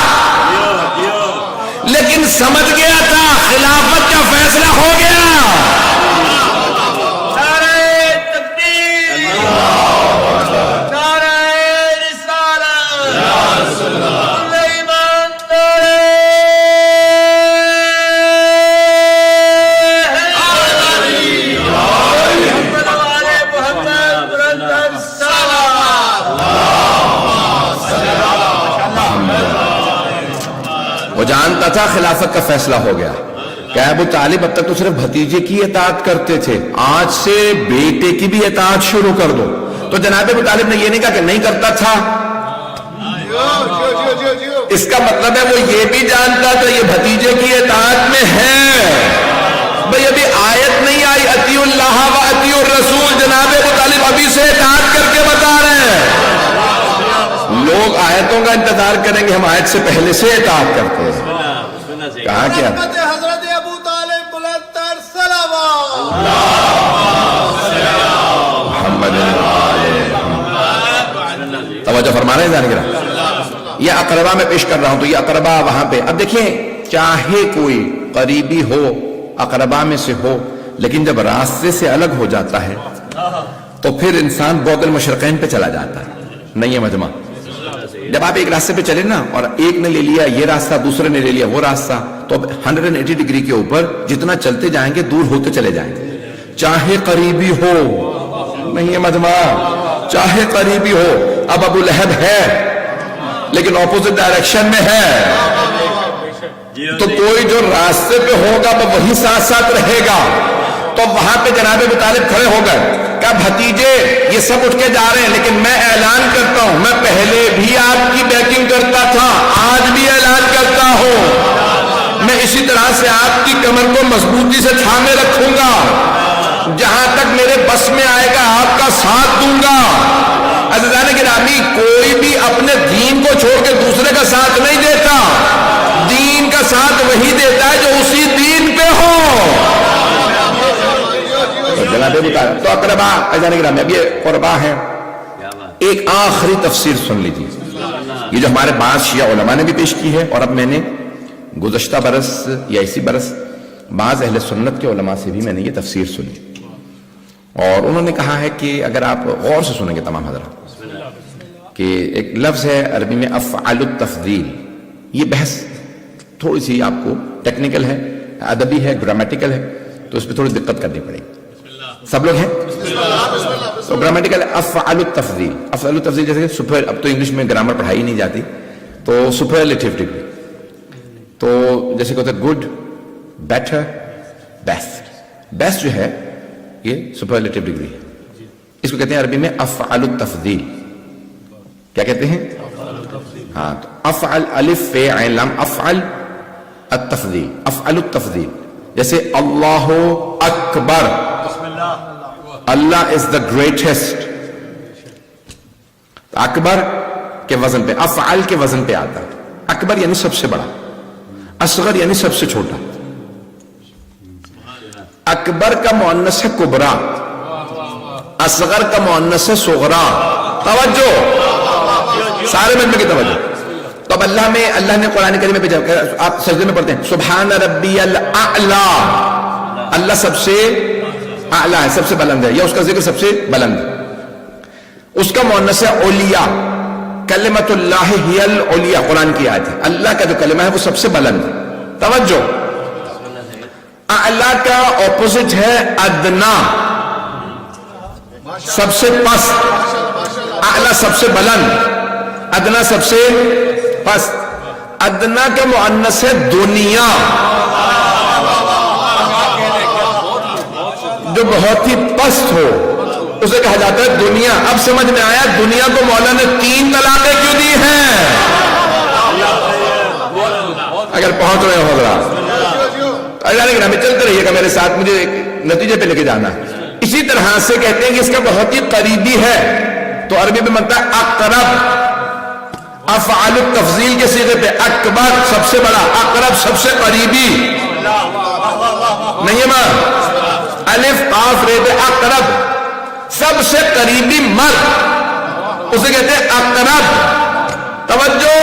لیکن سمجھ گیا تھا خلافت کا فیصلہ ہو گیا. جانتا تھا خلافت کا فیصلہ ہو گیا. کہ ابو طالب اب تک تو صرف بھتیجے کی اطاعت کرتے تھے, آج سے بیٹے کی بھی اطاعت شروع کر دو. تو جناب ابو طالب نے یہ نہیں کہا کہ نہیں کرتا تھا، اس کا مطلب ہے وہ یہ بھی جانتا تھا یہ بھتیجے کی اطاعت میں ہے۔ بھئی ابھی آیت نہیں آئی اطیعوا اللہ و اطیعوا الرسول، جناب ابو طالب ابھی سے اطاعت کر کے بتا رہے ہیں۔ لوگ آیتوں کا انتظار کریں گے، ہم آیت سے پہلے سے اطاعت کرتے ہیں۔ کہاں کیا حضرت ابو طالب بلند تر صلوات محمد توجہ فرما رہے ہیں جانے گرا۔ یہ اقربا میں پیش کر رہا ہوں، تو یہ اقربا وہاں پہ، اب دیکھیں چاہے کوئی قریبی ہو اقربا میں سے ہو، لیکن جب راستے سے الگ ہو جاتا ہے تو پھر انسان بعد المشرقین پہ چلا جاتا ہے، نہیں ہے مجمع۔ جب آپ ایک راستے پہ چلے نا اور ایک نے لے لیا یہ راستہ، دوسرے نے لے لیا وہ راستہ، تو اب 180 ڈگری کے اوپر جتنا چلتے جائیں گے دور ہوتے چلے جائیں گے، چاہے قریبی ہو، نہیں ہے مجمع، چاہے قریبی ہو۔ اب ابو لہب ہے لیکن اپوزٹ ڈائریکشن میں ہے، تو کوئی جو راستے پہ ہوگا وہ وہی ساتھ ساتھ رہے گا۔ تو وہاں پہ جناب ابو طالب کھڑے ہو گئے، کہا بھتیجے یہ سب اٹھ کے جا رہے ہیں لیکن میں اعلان کرتا ہوں، میں پہلے بھی آپ کی بیکنگ کرتا تھا، آج بھی اعلان کرتا ہوں، میں اسی طرح سے آپ کی کمر کو مضبوطی سے تھامے رکھوں گا، جہاں تک میرے بس میں آئے گا آپ کا ساتھ دوں گا۔ عزیزان گرامی، کوئی بھی اپنے دین کو چھوڑ کے دوسرے کا ساتھ نہیں دیتا، دین کا ساتھ وہی دیتا ہے جو اسی دین پہ ہو۔ جناب تو اقربا، عزیزان گرامی، اب یہ قربا ہے۔ ایک آخری تفسیر سن لیجیے، یہ جو ہمارے بعض شیعہ علماء نے بھی پیش کی ہے، اور اب میں نے گزشتہ برس یا اسی برس بعض اہل سنت کے علماء سے بھی میں نے یہ تفسیر سنی، اور انہوں نے کہا ہے کہ اگر آپ غور سے سنیں گے تمام حضرات، کہ ایک لفظ ہے عربی میں افعال التفضیل، یہ بحث تھوڑی سی آپ کو ٹیکنیکل ہے، ادبی ہے، گرامیٹیکل ہے، تو اس پہ تھوڑی دقت کرنی پڑے گی۔ سب لوگ ہیں تو گرامیٹیکل افعال التفضیل، افعال التفضیل جیسے سپر، اب تو انگلش میں گرامر پڑھائی نہیں جاتی، تو سپرلیٹیو ڈگری، تو جیسے کہتے ہیں گڈ، بیٹر، بیسٹ، بیسٹ جو ہے یہ سپرلیٹیو ڈگری ہے، اس کو کہتے ہیں عربی میں افعال التفضیل۔ کیا کہتے ہیں؟ ہاں، تو افعل الف فے عین لام، افعل التفضیل، افعل التفضیل، جیسے اللہ اکبر، اللہ از دا گریٹسٹ، اکبر کے وزن پہ، افعال کے وزن پہ آتا ہے۔ اکبر یعنی سب سے بڑا، اصغر یعنی سب سے چھوٹا۔ اکبر کا مؤنث ہے کبرا، اصغر کا مؤنث ہے صغرا۔ توجہ، سارے مجمع کی توجہ۔ تو اب اللہ نے قرآن کریم میں جب آپ سجدے میں پڑھتے ہیں سبحان ربی الاعلی، اللہ سب سے اعلیٰ ہے، سب سے بلند ہے، یا اس کا ذکر سب سے بلند ہے۔ اس کا مؤنث ہے اولیاء، کلمۃ اللہ ہی العلیاء، قرآن کی آیت ہے، اللہ کا جو کلمہ ہے وہ سب سے بلند ہے۔ توجہ، اعلیٰ کا اپوزٹ ہے ادنا، سب سے پست، اعلیٰ سب سے بلند، ادنا سب سے پست۔ ادنا کا مؤنث ہے دنیا، جو بہت ہی پست ہو اسے کہا جاتا ہے دنیا۔ اب سمجھ میں آیا دنیا کو مولا نے 3 طلاقیں کیوں دی ہیں؟ اگر پہنچ رہے ہو حضرات، ہمیں چلتے رہیے گا میرے ساتھ، مجھے ایک نتیجے پہ لے کے جانا ہے۔ اسی طرح سے کہتے ہیں کہ اس کا بہت ہی قریبی ہے، تو عربی میں بنتا ہے اقرب، افعال التفضیل کے صیغے پہ، اکبر سب سے بڑا، اقرب سب سے قریبی، نہیں ہے ماں، الف قاف رے پہ اقرب، سب سے قریبی مرد، اسے کہتے ہیں اقرب۔ توجہ،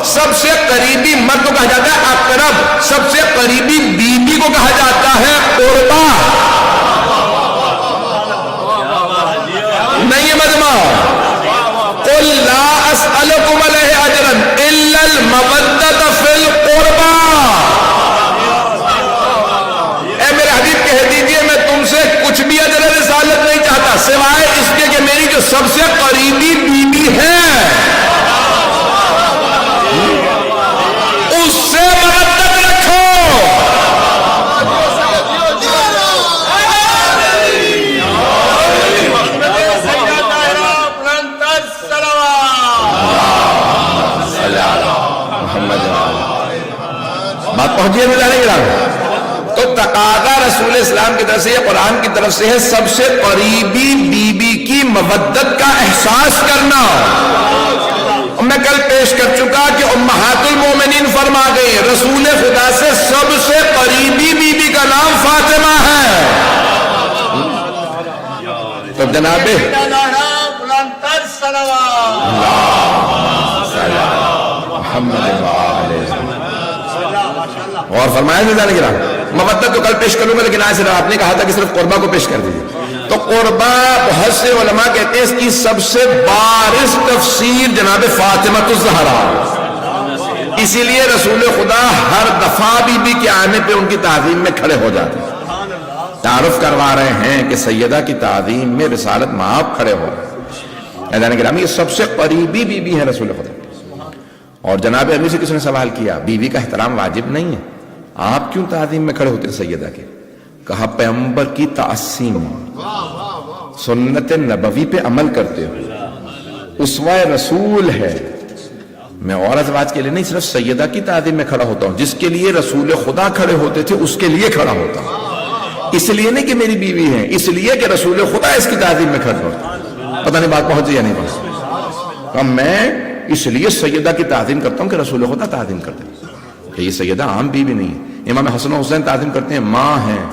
سب سے قریبی مرد کو کہا جاتا ہے اقرب، سب سے قریبی بیوی کو کہا جاتا ہے قربا، نہیں ہے مجمع۔ قل لا اسألکم علیہ اجرا الا المودۃ فی القربى، اے میرے حبیب کہہ دیجئے میں تم سے کچھ بھی اجر رسالت نہیں چاہتا سوائے اس کے کہ میری جو سب سے قریبی بیوی ہے اس سے مودت رکھو۔ بات پہنچی ہے جانے گرام؟ تو تقاضا رسول اسلام کی طرف سے یا قرآن کی طرف سے ہے سب سے قریبی بیوی کی مودت کا احساس کرنا. میں کل پیش کر چکا کہ امہات المومنین فرما گئی رسول خدا سے سب سے قریبی بیوی کا نام فاطمہ ہے. تو جناب اور فرمایا جانے گرام مودت تو کل پیش کروں گا لیکن آج صرف آپ نے کہا تھا کہ صرف قربہ کو پیش کر دیجیے. تو قربہ بہت سے علماء کہتے ہیں اس کی سب سے بارز تفسیر جناب فاطمہ الزہرا. اسی لیے رسول خدا ہر دفعہ بی کے آنے پہ ان کی تعظیم میں کھڑے ہو جاتے ہیں. تعارف کروا رہے ہیں کہ سیدہ کی تعظیم میں رسالت مآب کھڑے ہو رہے ہیں. اذان گرامی یہ سب سے قریبی بیوی ہے رسول خدا. اور جناب امیر سے کسی نے سوال کیا بیوی کا احترام واجب نہیں ہے آپ کیوں تعظیم میں کھڑے ہوتے ہیں سیدہ کے؟ کہا پیغمبر کی تعظیم سنت نبوی پہ عمل کرتے ہو اسوہ رسول ہے. میں اور ازواج کے لیے نہیں صرف سیدہ کی تعظیم میں کھڑا ہوتا ہوں جس کے لیے رسول خدا کھڑے ہوتے تھے اس کے لیے کھڑا ہوتا ہوں. اس لیے نہیں کہ میری بیوی ہے اس لیے کہ رسول خدا اس کی تعظیم میں کھڑا ہوتا. پتہ نہیں بات پہنچی یا نہیں پہنچی. میں اس لیے سیدہ کی تعظیم کرتا ہوں کہ رسول خدا تعظیم کرتے ہیں کہ یہ سیدہ عام بیوی نہیں ہے. امام حسن و حسین تعظیم کرتے ہیں ماں ہیں.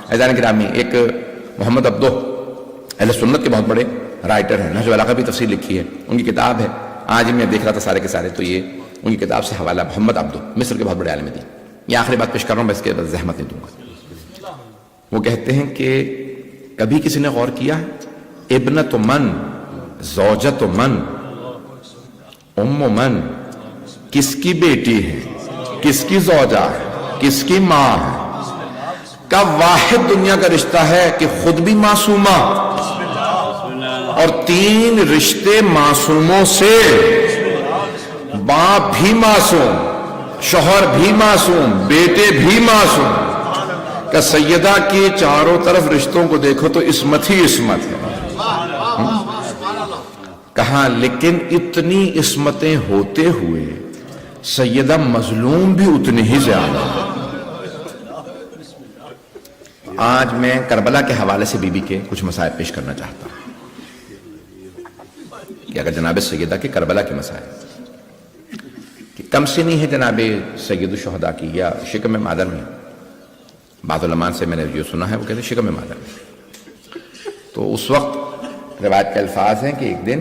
عزیزان گرامی ایک محمد عبدو اہل سنت کے بہت بڑے رائٹر ہیں نہج البلاغہ بھی تفسیر لکھی ہے ان کی کتاب ہے. آج میں دیکھ رہا تھا سارے کے سارے تو یہ ان کی کتاب سے حوالہ محمد عبدو مصر کے بہت بڑے عالم دین. یہ آخری بات پیش کر رہا ہوں میں اس کے بعد زحمت نہیں دوں گا. وہ کہتے ہیں کہ کبھی کسی نے غور کیا ہے ابنت من زوجت من ام من کس کی بیٹی ہے کس کی زوجہ ہے کس کی ماں ہے کا واحد دنیا کا رشتہ ہے کہ خود بھی معصومہ اور 3 رشتے معصوموں سے باپ بھی معصوم شوہر بھی معصوم بیٹے بھی معصوم. کہ سیدہ کی چاروں طرف رشتوں کو دیکھو تو عصمت ہی عصمت ہے. کہا لیکن اتنی عصمتیں ہوتے ہوئے سیدہ مظلوم بھی اتنی ہی زیادہ. آج میں کربلا کے حوالے سے بی بی کے کچھ مسائل پیش کرنا چاہتا ہوں کہ اگر جناب سیدہ کے کربلا کے مسائل کہ کم سنی ہے جناب سید الشہداء کی یا شکم مادر میں. بعض علماء سے میں نے یہ سنا ہے وہ کہتے ہیں شکم مادر میں. تو اس وقت روایت کے الفاظ ہیں کہ ایک دن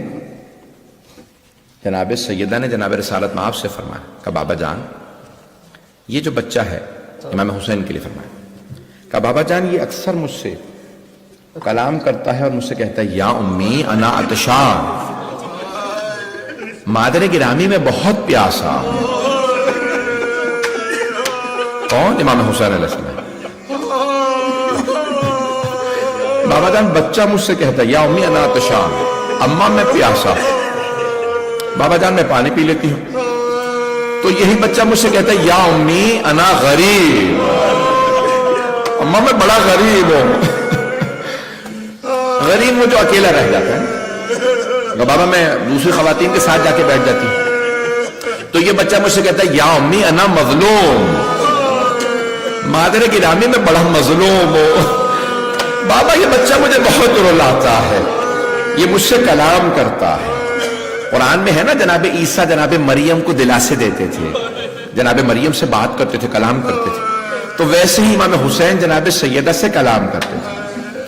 جناب سیدہ نے جناب رسالت مآب سے فرمایا کہ بابا جان یہ جو بچہ ہے امام حسین کے لیے فرمایا کہ بابا جان یہ اکثر مجھ سے کلام کرتا ہے اور مجھ سے کہتا ہے یا امی انا عطشان مادر گرامی میں بہت پیاسا. کون؟ امام حسین علیہ السلام. بابا جان بچہ مجھ سے کہتا ہے یا امی انا عطشان اماں میں پیاسا. بابا جان میں پانی پی لیتی ہوں. تو یہی بچہ مجھ سے کہتا ہے یا امی انا غریب اماں میں بڑا غریب ہوں. غریب وہ جو اکیلا رہ جاتا ہے بابا میں دوسری خواتین کے ساتھ جا کے بیٹھ جاتی ہوں. تو یہ بچہ مجھ سے کہتا ہے یا امی انا مظلوم مادر گرامی میں بڑا مظلوم ہوں. بابا یہ بچہ مجھے بہت رلاتا ہے یہ مجھ سے کلام کرتا ہے. قرآن میں ہے نا جناب عیسیٰ جناب مریم کو دلاسے دیتے تھے جناب مریم سے بات کرتے تھے کلام کرتے تھے. تو ویسے ہی امام حسین جناب سیدہ سے کلام کرتے تھے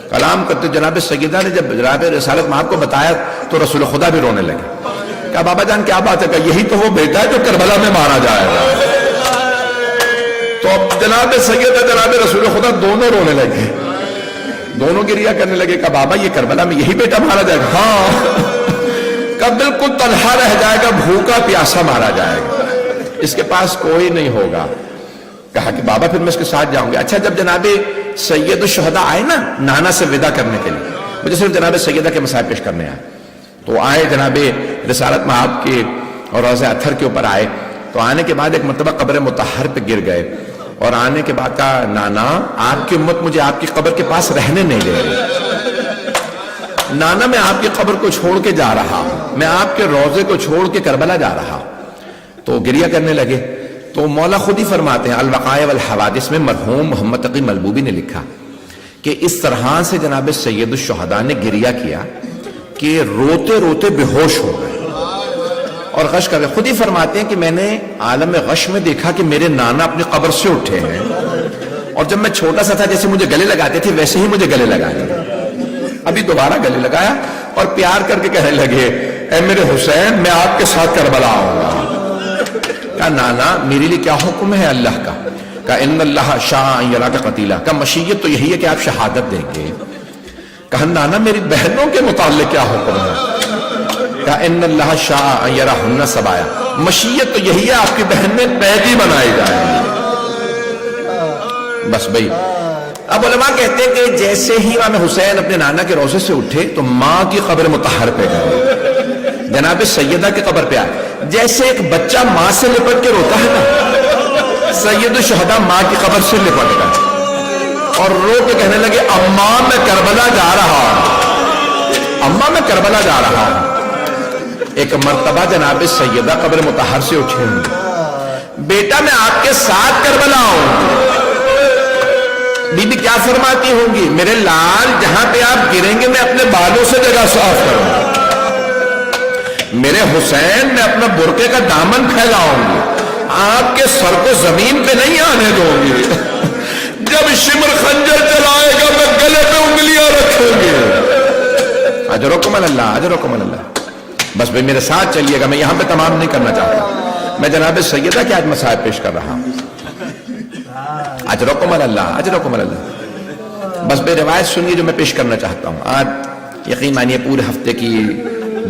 کلام کرتے. جناب سیدہ نے جب جناب رسالت مآب کو بتایا تو رسول خدا بھی رونے لگے. کہا بابا جان کیا بات ہے؟ کہ یہی تو وہ بیٹا ہے جو کربلا میں مارا جائے گا. تو اب جناب سیدہ جناب رسول خدا دونوں رونے لگے دونوں گریہ کرنے لگے. کہا بابا یہ کربلا میں یہی بیٹا مارا جائے گا؟ ہاں. کہا بالکل تنہا رہ جائے گا بھوکا پیاسا مارا جائے گا اس کے پاس کوئی نہیں ہوگا. کہا کہ بابا پھر میں اس کے ساتھ جاؤں گی. اچھا جب جناب سید الشہداء آئے نا نانا سے ودا کرنے کے لیے مجھے صرف جناب سیدہ کے مسائل پیش کرنے آئے. تو آئے جناب رسالت مآب کے اور روضہ اطہر کے اوپر آئے. تو آنے کے بعد ایک مرتبہ قبر مطہر پہ گر گئے اور آنے کے بعد کہا نانا آپ کی امت مجھے آپ کی قبر کے پاس رہنے نہیں دے رہی. نانا میں آپ کی قبر کو چھوڑ کے جا رہا ہوں میں آپ کے روضے کو چھوڑ کے کربلا جا رہا ہوں. تو گریہ کرنے لگے. تو مولا خود ہی فرماتے ہیں الوقائع والحوادث میں مرحوم محمد تقی ملبوبی نے لکھا کہ اس طرح سے جناب سید الشہداء نے گریہ کیا کہ روتے روتے بے ہوش ہو گئے اور غش کر گئے. خود ہی فرماتے ہیں کہ میں نے عالم غش میں دیکھا کہ میرے نانا اپنی قبر سے اٹھے ہیں اور جب میں چھوٹا سا تھا جیسے مجھے گلے لگاتے تھے ویسے ہی مجھے گلے لگائے. ابھی دوبارہ گلے لگایا اور پیار کر کے کہنے لگے اے میرے حسین میں آپ کے ساتھ کربلا آؤں گا. کہا نانا میرے لیے کیا حکم ہے اللہ کا؟ کہا ان اللہ شاء ان یراک قتیلا. کہا مشیت تو یہی ہے کہ آپ شہادت دیں گے. کہا نانا میری بہنوں کے متعلق کیا حکم ہے؟ کہا ان اللہ شاء ان یراہن سبایا. مشیت تو یہی ہے آپ کی بہنیں قیدی بنائی جائیں گی. بس بھائی اب علماء کہتے ہیں کہ جیسے ہی امام حسین اپنے نانا کے روضے سے اٹھے تو ماں کی قبر مطہر پہ گئے، جناب سیدہ کی قبر پہ آئے. جیسے ایک بچہ ماں سے لپٹ کے روتا ہے نا، سید الشہداء ماں کی قبر سے لپٹ گئے اور رو کے کہنے لگے اماں میں کربلا جا رہا ہوں، اماں میں کربلا جا رہا ہوں. ایک مرتبہ جناب سیدہ قبر مطہر سے اٹھے ہوں، بیٹا میں آپ کے ساتھ کربلا آؤں. بی بی کیا فرماتی ہوں گی؟ میرے لال جہاں پہ آپ گریں گے میں اپنے بالوں سے جگہ صاف کروں گا. میرے حسین میں اپنا برقعے کا دامن پھیلاؤں گی، آپ کے سر کو زمین پہ نہیں آنے دوں گی. جب شمر خنجر چلائے گا میں گلے پہ انگلیاں رکھوں گی. اجرکم اللہ اجرکم اللہ. بس بھائی میرے ساتھ چلیے گا، میں یہاں پہ تمام نہیں کرنا چاہتا. میں جناب سیدہ کے آج مسائل پیش کر رہا ہوں. اجرکم اللہ اجرکم اللہ. بس بے روایت سنیے جو میں پیش کرنا چاہتا ہوں. آج یقین مانیے پورے ہفتے کی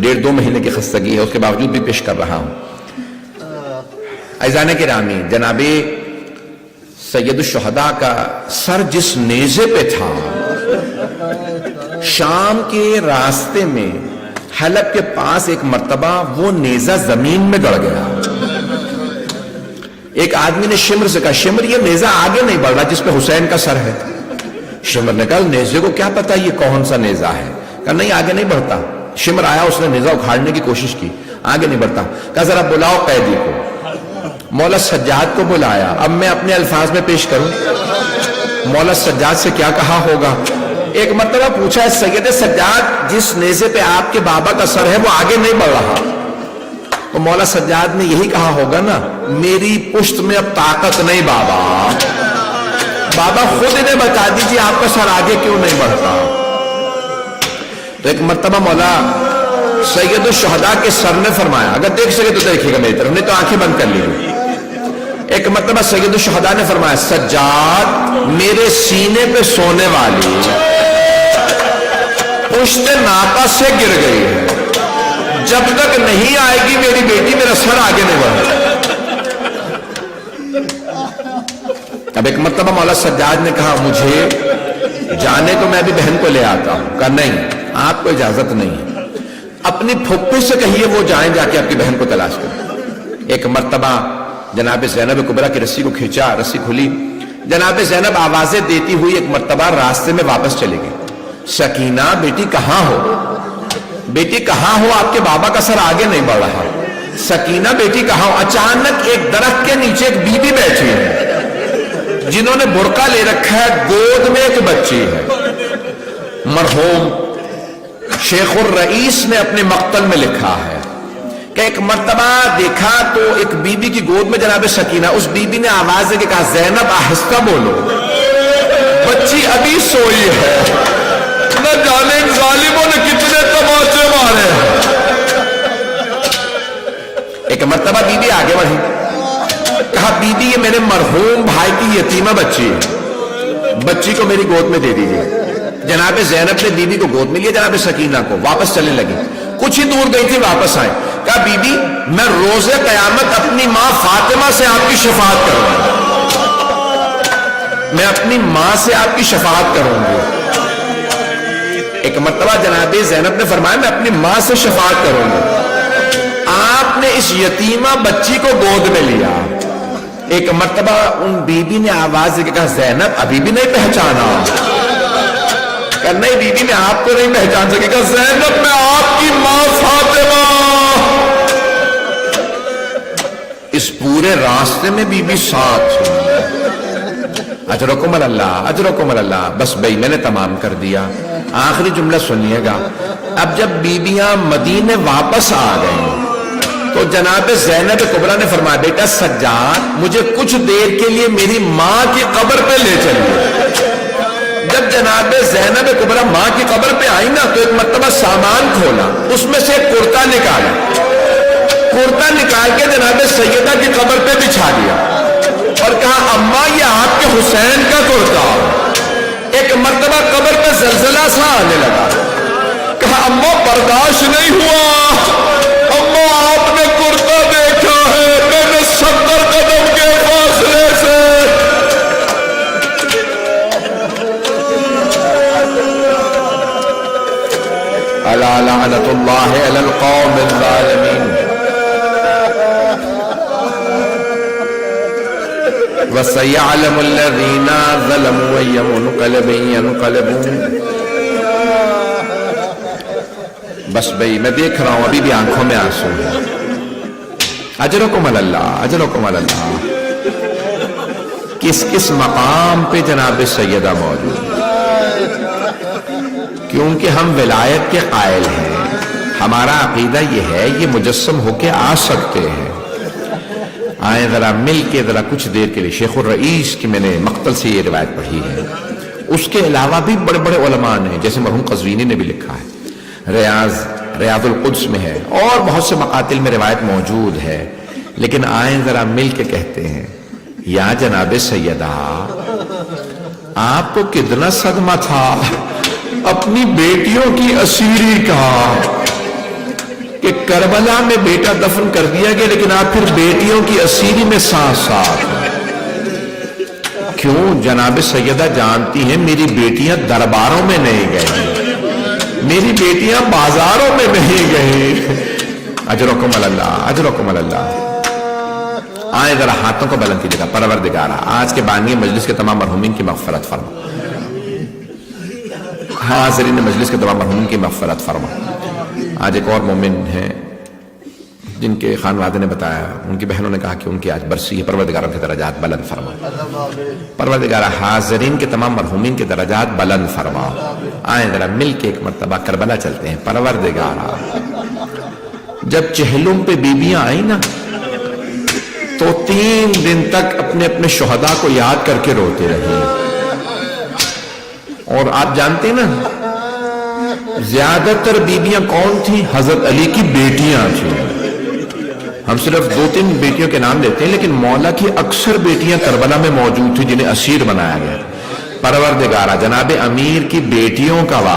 1.5-2 مہینے کی خستگی ہے، اس کے باوجود بھی پیش کر رہا ہوں. عزیزان گرامی، جناب سید الشہداء کا سر جس نیزے پہ تھا، شام کے راستے میں حلب کے پاس ایک مرتبہ وہ نیزہ زمین میں گڑ گیا. ایک آدمی نے شمر سے کہا شمر یہ نیزہ آگے نہیں بڑھ رہا جس پہ حسین کا سر ہے. شمر نے کہا نیزے کو کیا پتا یہ کون سا نیزہ ہے؟ کہا نہیں آگے نہیں بڑھتا. شمر آیا، اس نے نیزہ اکھاڑنے کی کوشش کی، آگے نہیں بڑھتا. کہا ذرا بلاؤ قیدی کو. مولا سجاد کو بلایا. اب میں اپنے الفاظ میں پیش کروں، مولا سجاد سے کیا کہا ہوگا. ایک مرتبہ پوچھا ہے سید سجاد جس نیزے پہ آپ کے بابا کا سر ہے وہ آگے نہیں بڑھ رہا. تو مولا سجاد نے یہی کہا ہوگا نا میری پشت میں اب طاقت نہیں بابا، بابا خود انہیں بتا دیجیے آپ کا سر آگے کیوں نہیں بڑھتا. تو ایک مرتبہ مولا سید الشہداء کے سر نے فرمایا، اگر دیکھ سکے تو دیکھیے گا میری طرف، نہیں تو آنکھیں بند کر لیجیے. ایک مرتبہ سید الشہداء نے فرمایا سجاد میرے سینے پہ سونے والی پشت ناپا سے گر گئی ہے، جب تک نہیں آئے گی میری بیٹی میرا سر آگے نہیں بڑھے. اب ایک مرتبہ مولا سجاد نے کہا مجھے جانے تو میں ابھی بہن کو لے آتا ہوں. کہا نہیں آپ کو اجازت نہیں ہے، اپنی پھپھی سے کہیے وہ جائیں جا کے آپ کی بہن کو تلاش کریں. ایک مرتبہ جناب زینب کبریٰ کی رسی کو کھینچا، رسی کھلی. جناب زینب آوازیں دیتی ہوئی ایک مرتبہ راستے میں واپس چلے گئی. سکینہ بیٹی کہاں ہو، بیٹی کہاں ہو، آپ کے بابا کا سر آگے نہیں بڑھ رہا. سکینہ بیٹی کہاں ہو. اچانک ایک درخت کے نیچے ایک بی بی بیٹھی ہے جنہوں نے برقع لے رکھا ہے، گود میں ایک بچی ہے. مرحوم شیخ الرئیس نے اپنے مقتل میں لکھا ہے کہ ایک مرتبہ دیکھا تو ایک بی بی کی گود میں جناب سکینہ. اس بی بی نے آواز دے کے کہا زینب آہستہ بولو، بچی ابھی سوئی ہے، نہ جانے ان ظالموں نے کتنے تماچے مارے ہیں. ایک مرتبہ بی بی آگے بڑھی، کہا بی بی یہ میرے مرحوم بھائی کی یتیمہ بچی ہے، بچی کو میری گود میں دے دیجیے. جناب زینب نے بی بی کو گود میں لیا، جناب سکینہ کو. واپس چلنے لگی، کچھ ہی دور گئی تھی، واپس آئے. کہا بی بی میں روز قیامت اپنی ماں فاطمہ سے آپ کی شفاعت کروں گی، میں اپنی ماں سے آپ کی شفاعت کروں گی. ایک مرتبہ جناب زینب نے فرمایا میں اپنی ماں سے شفاعت کروں گی. آپ نے اس یتیمہ بچی کو گود میں لیا. ایک مرتبہ ان بی بی نے آواز دے کے کہا زینب ابھی بھی نہیں پہچانا. کہ نہیں بی بی میں آپ کو نہیں پہچان سکے. کہ زینب میں آپ کی ماں فاطمہ. اس پورے راستے میں بی بی ساتھ تھی۔ اجرکم اللہ، اجرکم اللہ۔ بس بھائی میں نے تمام کر دیا۔ آخری جملہ سنیے گا، اب جب بیبیاں مدینے واپس آ گئیں تو جناب زینب کبریٰ نے فرمایا بیٹا سجاد مجھے کچھ دیر کے لیے میری ماں کی قبر پہ لے چلیے۔ جب جناب زینب کبریٰ ماں کی قبر پہ آئی نا تو ایک مرتبہ سامان کھولا، اس میں سے ایک کرتا نکالا، کرتا نکال کے جناب سیدہ کی قبر پہ بچھا دیا اور کہا اماں یہ آپ کے حسین کا کرتا۔ ایک مرتبہ قبر پہ زلزلہ سا آنے لگا، کہا اماں برداشت نہیں ہوا، اماں آپ نے کرتا دیکھا ہے میں نے 70 قدم کے فاصلے سے۔ الا لعنت اللہ علی القوم الظالمین۔ وَسَيَعْلَمُ الَّذِينَ ظَلَمُوا أَيَّ مُنْقَلَبٍ يَنْقَلِبُونَ۔ بس بھئی میں دیکھ رہا ہوں ابھی بھی آنکھوں میں آنسو ہیں۔ اجرکم اللہ، اجرکم اللہ۔ کس کس مقام پہ جناب سیدہ موجود، کیونکہ ہم ولایت کے قائل ہیں، ہمارا عقیدہ یہ ہے یہ مجسم ہو کے آ سکتے ہیں۔ آئیں ذرا مل کے ذرا کچھ دیر کے لیے شیخ الرئیس کی میں نے مقتل سے یہ روایت پڑھی ہے، اس کے علاوہ بھی بڑے بڑے علماء نے جیسے مرحوم قزوینی نے بھی لکھا ہے، ریاض القدس میں ہے اور بہت سے مقاتل میں روایت موجود ہے، لیکن آئیں ذرا مل کے کہتے ہیں یا جناب سیدہ آپ کو کتنا صدمہ تھا اپنی بیٹیوں کی اسیری کا کہ کربلا میں بیٹا دفن کر دیا گیا لیکن آپ پھر بیٹیوں کی اسیری میں ساتھ ساتھ۔ کیوں؟ جناب سیدہ جانتی ہیں میری بیٹیاں درباروں میں نہیں گئی، میری بیٹیاں بازاروں میں نہیں گئی۔ اجرکم اللہ، اجرکم اللہ۔ آئیں ذرا ہاتھوں کو بلند کیجیے گا۔ پروردگارا آج کے بانی مجلس کے تمام مرحومین کی مغفرت فرما، حاضرین مجلس کے تمام مرحومین کی مغفرت فرما۔ آج ایک اور مومن ہیں جن کے خانوادے نے بتایا، ان کی بہنوں نے کہا کہ ان کی آج برسی ہے، پروردگاروں کے درجات بلند فرما۔ پروردگارہ حاضرین کے تمام مرحومین کے درجات بلند فرما۔ آئیں ذرا مل کے ایک مرتبہ کربلا چلتے ہیں۔ پروردگارہ جب چہلم پہ بیبیاں آئیں نا تو 3 دن تک اپنے اپنے شہداء کو یاد کر کے روتے رہے، اور آپ جانتے ہیں نا زیادہ تر بیبیاں کون تھیں؟ حضرت علی کی بیٹیاں تھیں۔ ہم صرف 2-3 بیٹیوں کے نام لیتے ہیں لیکن مولا کی اکثر بیٹیاں کربلا میں موجود تھیں جنہیں اسیر بنایا گیا۔ پروردگارہ جناب امیر کی بیٹیوں کا